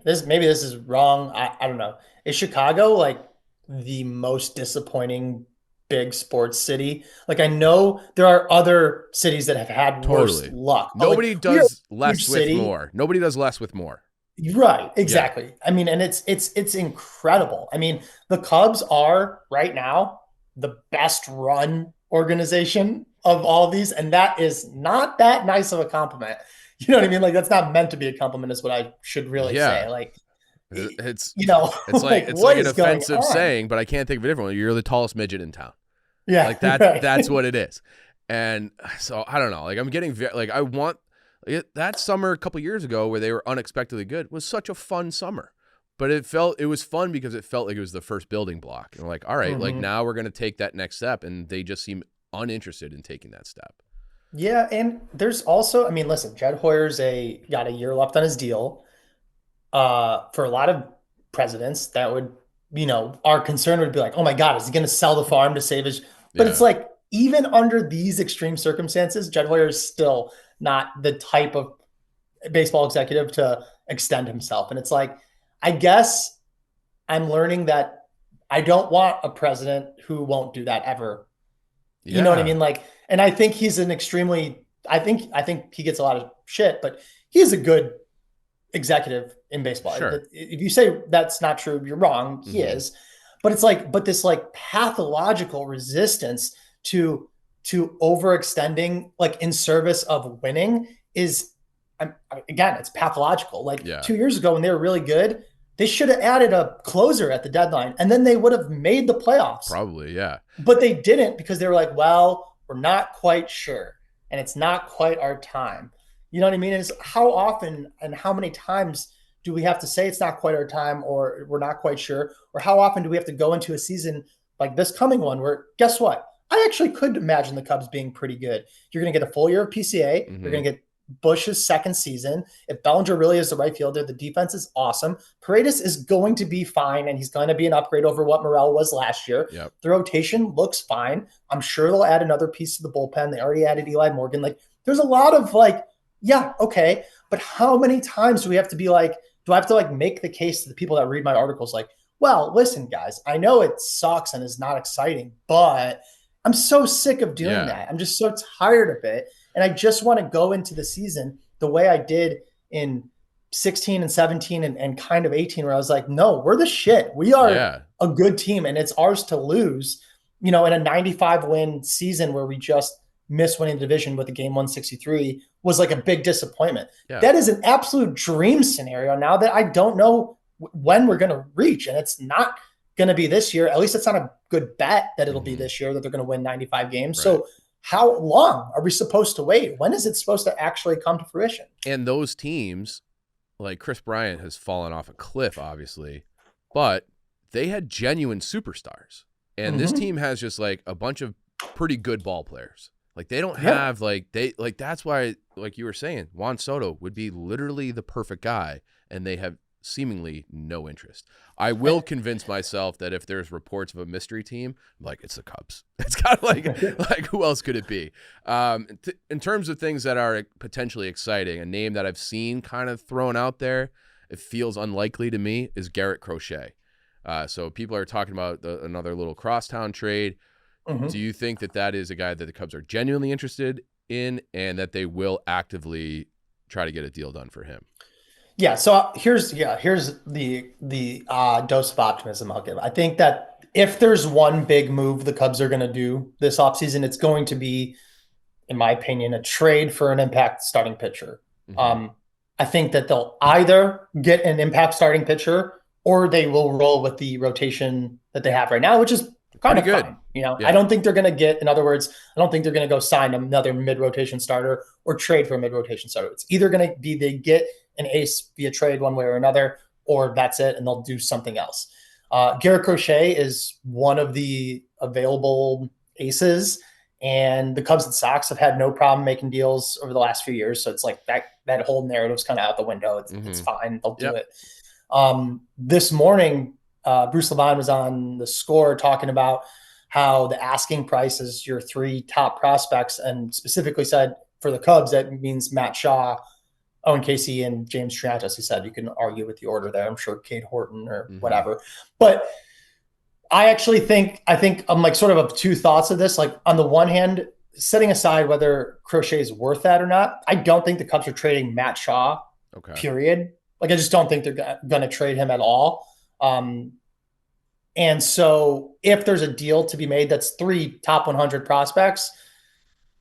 F: this is wrong. I don't know. Is Chicago the most disappointing big sports city? I know there are other cities that have had worse luck.
A: Nobody does less with more. Nobody does less with more.
F: Right. Exactly. Yeah. And it's incredible. The Cubs are right now the best run organization of all of these, and that is not that nice of a compliment. You know what I mean? That's not meant to be a compliment, is what I should really say.
A: It's
F: it's
A: like an offensive saying, but I can't think of a different one. You're the tallest midget in town.
F: Yeah,
A: that's what it is. And so I don't know. I'm getting I want that summer a couple years ago where they were unexpectedly good was such a fun summer. But it was fun because it felt like it was the first building block. And we're like, all right, now we're going to take that next step, and they just seem uninterested in taking that step.
F: Yeah, and there's also, listen, Jed Hoyer's got a year left on his deal. For a lot of presidents, that would, our concern would be like, oh my God, is he going to sell the farm to save his? But it's even under these extreme circumstances, Jed Hoyer is still not the type of baseball executive to extend himself. And it's I guess I'm learning that I don't want a president who won't do that ever. Yeah. You know what I mean? And I think he's I think he gets a lot of shit, but he's a good executive in baseball.
A: Sure.
F: If you say that's not true, you're wrong. He is. But it's but this pathological resistance to overextending in service of winning is, again, it's pathological. 2 years ago when they were really good, they should have added a closer at the deadline, and then they would have made the playoffs.
A: Probably, yeah.
F: But they didn't because they were like, well, we're not quite sure, and it's not quite our time. You know what I mean? It's how often and how many times do we have to say it's not quite our time, or we're not quite sure, or how often do we have to go into a season like this coming one where, guess what? I actually could imagine the Cubs being pretty good. You're going to get a full year of PCA.
A: Mm-hmm.
F: You're going to get Bush's second season. If Bellinger really is the right fielder, the defense is awesome. Paredes is going to be fine, and he's going to be an upgrade over what Morel was last year.
A: Yep.
F: The rotation looks fine. I'm sure they'll add another piece to the bullpen. They already added Eli Morgan. Like, there's a lot of like, yeah, okay. But how many times do we have to be like, do I have to like make the case to the people that read my articles like, well, listen, guys, I know it sucks and is not exciting, but I'm so sick of doing that. I'm just so tired of it. And I just want to go into the season the way I did in 16 and 17 and kind of 18, where I was like, no, we're the shit. We are a good team, and it's ours to lose, you know, in a 95 win season where we just missed winning the division with a game 163 was like a big disappointment. Yeah. That is an absolute dream scenario now that I don't know when we're going to reach. And it's not going to be this year. At least it's not a good bet that it'll be this year that they're going to win 95 games. Right. So how long are we supposed to wait? When is it supposed to actually come to fruition?
A: And those teams, like Chris Bryant has fallen off a cliff, obviously, but they had genuine superstars. And this team has just like a bunch of pretty good ball players. Like they don't have that's why, like you were saying, Juan Soto would be literally the perfect guy, and they have seemingly no interest. I will convince myself that if there's reports of a mystery team, I'm like, it's the Cubs. It's kind of like who else could it be? In terms of things that are potentially exciting, a name that I've seen kind of thrown out there, it feels unlikely to me, is Garrett Crochet. So people are talking about another little crosstown trade. Do you think that is a guy that the Cubs are genuinely interested in, and that they will actively try to get a deal done for him?
F: Yeah. So here's the dose of optimism I'll give. I think that if there's one big move the Cubs are going to do this offseason, it's going to be, in my opinion, a trade for an impact starting pitcher. I think that they'll either get an impact starting pitcher, or they will roll with the rotation that they have right now, which is kind of good. Fine. You know, I don't think they're going to get, in other words, I don't think they're going to go sign another mid-rotation starter or trade for a mid-rotation starter. It's either going to be they get an ace via trade one way or another, or that's it, and they'll do something else. Garrett Crochet is one of the available aces, and the Cubs and Sox have had no problem making deals over the last few years. So it's like that whole narrative's kind of out the window. It's fine. They'll do it. This morning, Bruce Levine was on The Score talking about how the asking price is your three top prospects, and specifically said for the Cubs, that means Matt Shaw, Owen Casey, and James Triantos. He said you can argue with the order there. I'm sure Cade Horton or whatever. But I think I'm like sort of two thoughts of this. Like on the one hand, setting aside whether Crochet is worth that or not, I don't think the Cubs are trading Matt Shaw, period. Like I just don't think they're going to trade him at all. And so if there's a deal to be made that's three top 100 prospects,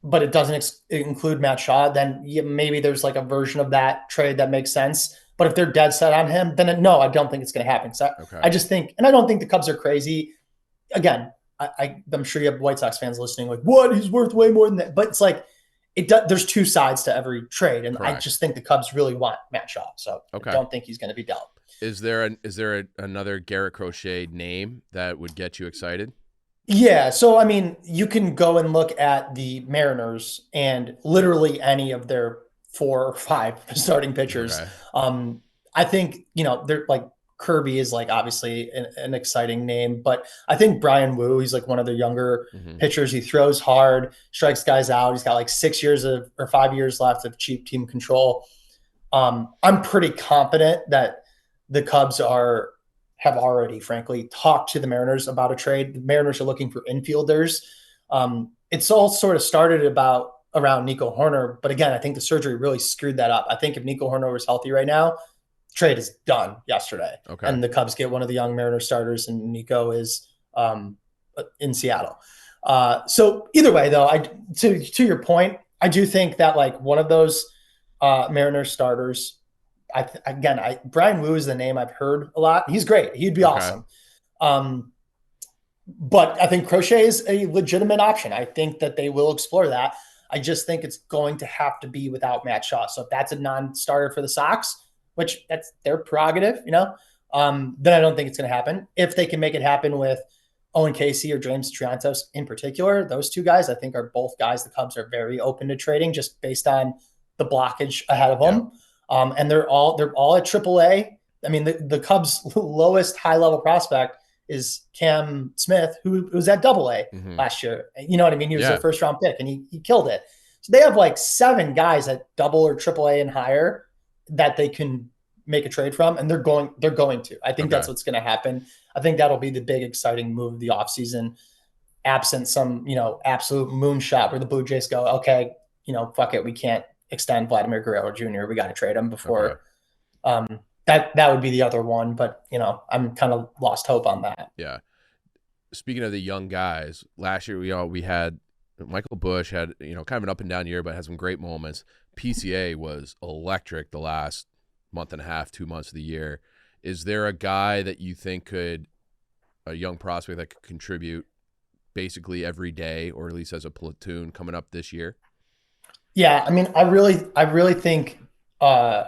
F: but it doesn't include Matt Shaw, then maybe there's like a version of that trade that makes sense. But if they're dead set on him, then no, I don't think it's going to happen. So I just think, and I don't think the Cubs are crazy. Again, I'm sure you have White Sox fans listening like, what? He's worth way more than that. But it's like, there's two sides to every trade. And I just think the Cubs really want Matt Shaw. So I don't think he's going to be dealt.
A: Is there another Garrett Crochet name that would get you excited?
F: Yeah. So, I mean, you can go and look at the Mariners and literally any of their 4 or 5 starting pitchers. I think, they're like Kirby is like obviously an exciting name, but I think Brian Wu, he's like one of the younger pitchers. He throws hard, strikes guys out. He's got like 5 years left of cheap team control. I'm pretty confident that the Cubs have already, frankly, talked to the Mariners about a trade. The Mariners are looking for infielders. It's all sort of started around Nico Horner, but again, I think the surgery really screwed that up. I think if Nico Horner was healthy right now, trade is done yesterday. And the Cubs get one of the young Mariners starters, and Nico is in Seattle. So either way, though, to your point, I do think that like one of those Mariners starters Brian Wu is the name I've heard a lot. He's great. He'd be awesome. But I think Crochet is a legitimate option. I think that they will explore that. I just think it's going to have to be without Matt Shaw. So if that's a non-starter for the Sox, which that's their prerogative, then I don't think it's going to happen. If they can make it happen with Owen Casey or James Triantos in particular, those two guys, I think, are both guys the Cubs are very open to trading just based on the blockage ahead of them. And they're all at AAA. I mean, the Cubs' lowest high-level prospect is Cam Smith, who was at AA last year. You know what I mean? He was their first-round pick, and he killed it. So they have like 7 guys at double or AAA and higher that they can make a trade from, and they're going to. I think that's what's going to happen. I think that'll be the big exciting move of the offseason, absent some, absolute moonshot where the Blue Jays go, okay, fuck it, we can't extend Vladimir Guerrero Jr. We got to trade him before. That would be the other one, but I'm kind of lost hope on that.
A: Yeah. Speaking of the young guys, last year we had Michael Busch had kind of an up and down year, but had some great moments. PCA was electric the last month and a half, 2 months of the year. Is there a guy that you think a young prospect that could contribute basically every day, or at least as a platoon coming up this year?
F: Yeah, I mean, I really think we're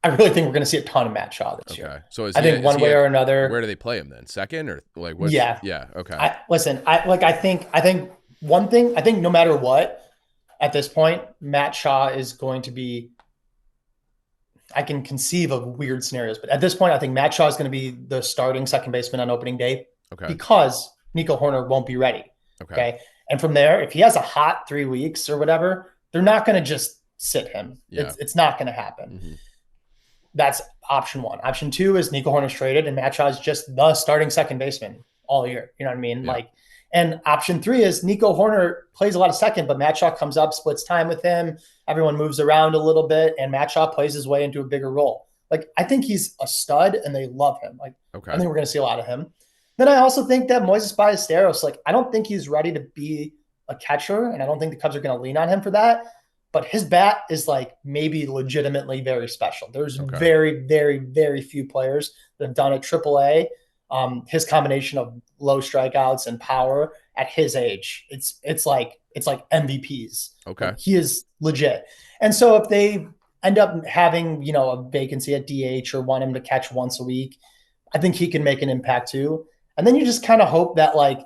F: going to see a ton of Matt Shaw this year.
A: So
F: I think one way or another.
A: Where do they play him then? Second or like what?
F: Yeah.
A: Okay.
F: I think one thing. I think no matter what, at this point, Matt Shaw is going to be. I can conceive of weird scenarios, but at this point, I think Matt Shaw is going to be the starting second baseman on opening day.
A: Okay.
F: Because Nico Horner won't be ready. Okay. And from there, if he has a hot 3 weeks or whatever, they're not going to just sit him. Yeah. It's not going to happen. Mm-hmm. That's option 1. Option 2 is Nico Horner's traded and Matt Shaw is just the starting second baseman all year. You know what I mean? Yeah. And option 3 is Nico Horner plays a lot of second, but Matt Shaw comes up, splits time with him. Everyone moves around a little bit, and Matt Shaw plays his way into a bigger role. I think he's a stud, and they love him. I think we're going to see a lot of him. Then I also think that Moises Ballesteros, I don't think he's ready to be a catcher, and I don't think the Cubs are going to lean on him for that. But his bat is maybe legitimately very special. There's very, very, very few players that have done it AAA. His combination of low strikeouts and power at his age, it's like MVPs.
A: Okay,
F: he is legit. And so if they end up having a vacancy at DH or want him to catch once a week, I think he can make an impact too. And then you just kind of hope that I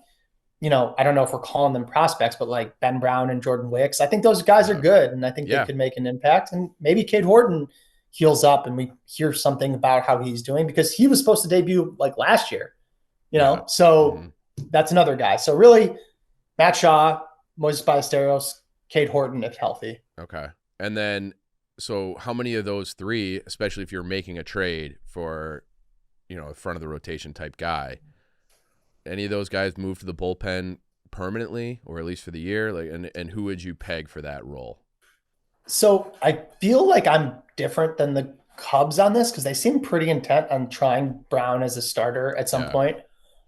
F: don't know if we're calling them prospects, but Ben Brown and Jordan Wicks, I think those guys are good, and I think they could make an impact. And maybe Cade Horton heals up and we hear something about how he's doing, because he was supposed to debut last year, So that's another guy. So really, Matt Shaw, Moises Ballesteros, Cade Horton if healthy.
A: Okay. And then, so how many of those 3, especially if you're making a trade for, a front of the rotation type guy, any of those guys move to the bullpen permanently, or at least for the year? And who would you peg for that role? So
F: I feel like I'm different than the Cubs on this, because they seem pretty intent on trying Brown as a starter at some point.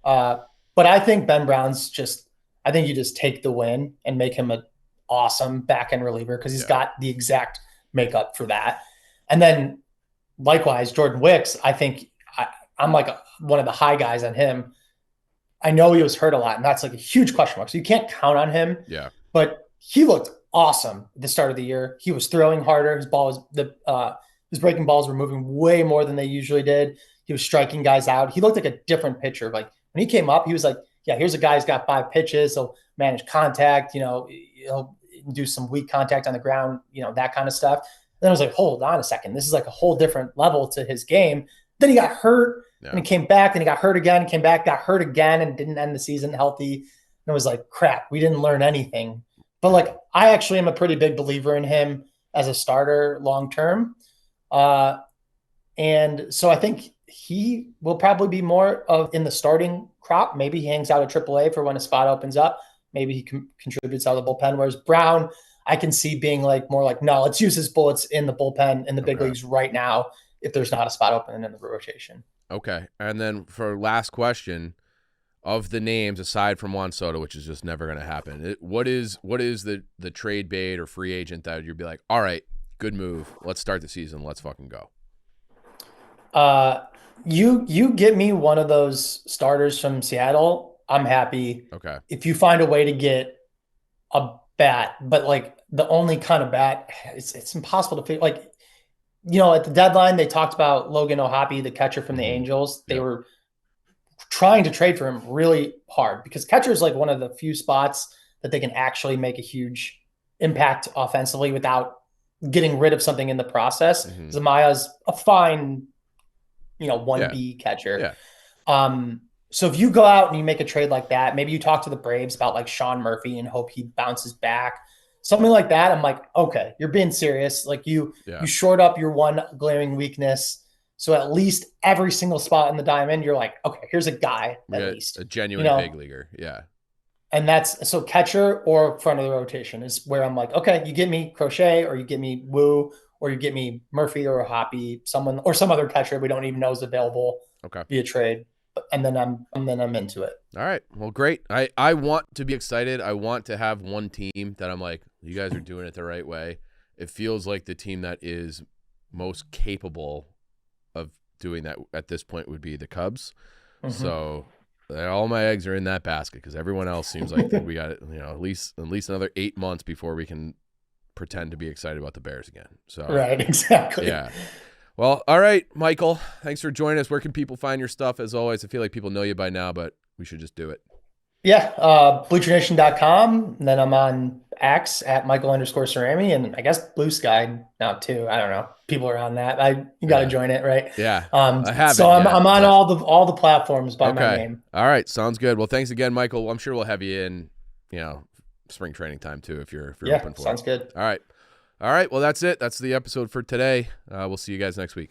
F: But I think Ben Brown's I think you just take the win and make him an awesome back-end reliever, because he's got the exact makeup for that. And then likewise, Jordan Wicks, I think I'm one of the high guys on him. I know he was hurt a lot, and that's a huge question mark. So you can't count on him.
A: Yeah.
F: But he looked awesome at the start of the year. He was throwing harder. His breaking balls were moving way more than they usually did. He was striking guys out. He looked like a different pitcher. When he came up, he was here's a guy who's got 5 pitches. He'll manage contact. He'll do some weak contact on the ground. That kind of stuff. And then I was hold on a second. This is a whole different level to his game. Then he got hurt. Yeah. And he came back, and he got hurt again, came back, got hurt again, and didn't end the season healthy. And it was crap, we didn't learn anything. But I actually am a pretty big believer in him as a starter long-term. And so I think he will probably be more of in the starting crop. Maybe he hangs out at AAA for when a spot opens up. Maybe he contributes out of the bullpen. Whereas Brown, I can see being no, let's use his bullets in the bullpen in the big leagues right now if there's not a spot open in the rotation.
A: Okay. And then for last question, of the names aside from Juan Soto, which is just never going to happen, what is the trade bait or free agent that you'd be all right, good move, let's start the season, let's fucking go?
F: You get me one of those starters from Seattle, I'm happy.
A: Okay.
F: If you find a way to get a bat, but like the only kind of bat, it's impossible to figure. Like, at the deadline, they talked about Logan O'Hoppe, the catcher from the Angels. They were trying to trade for him really hard because catcher is like one of the few spots that they can actually make a huge impact offensively without getting rid of something in the process. Zamaya's a fine, 1B catcher.
A: Yeah.
F: So if you go out and you make a trade like that, maybe you talk to the Braves about like Sean Murphy and hope he bounces back. Something like that. I'm like, okay, you're being serious. Like you short up your one glaring weakness. So at least every single spot in the diamond, you're like, okay, here's a guy at least.
A: A genuine big leaguer. Yeah.
F: And that's so catcher or front of the rotation is where I'm like, okay, you get me Crochet or you get me Woo or you get me Murphy or a Hoppy, someone or some other catcher we don't even know is available via trade. And then I'm into it.
A: All right. Well, great. I want to be excited. I want to have one team that I'm like, you guys are doing it the right way. It feels like the team that is most capable of doing that at this point would be the Cubs. So all my eggs are in that basket because everyone else seems like we got it. At least another 8 months before we can pretend to be excited about the Bears again. So
F: right, exactly.
A: Yeah. Well, all right, Michael. Thanks for joining us. Where can people find your stuff? As always, I feel like people know you by now, but we should just do it.
F: Yeah, BlueTradation.com. And then I'm on X at Michael_Cerami, and I guess Blue Sky now too. I don't know. People are on that. You got to join it, right?
A: Yeah. I haven't.
F: So I'm on all the platforms by my name.
A: All right, sounds good. Well, thanks again, Michael. I'm sure we'll have you in, spring training time too if you're open for it.
F: Sounds good.
A: All right. Well, that's it. That's the episode for today. We'll see you guys next week.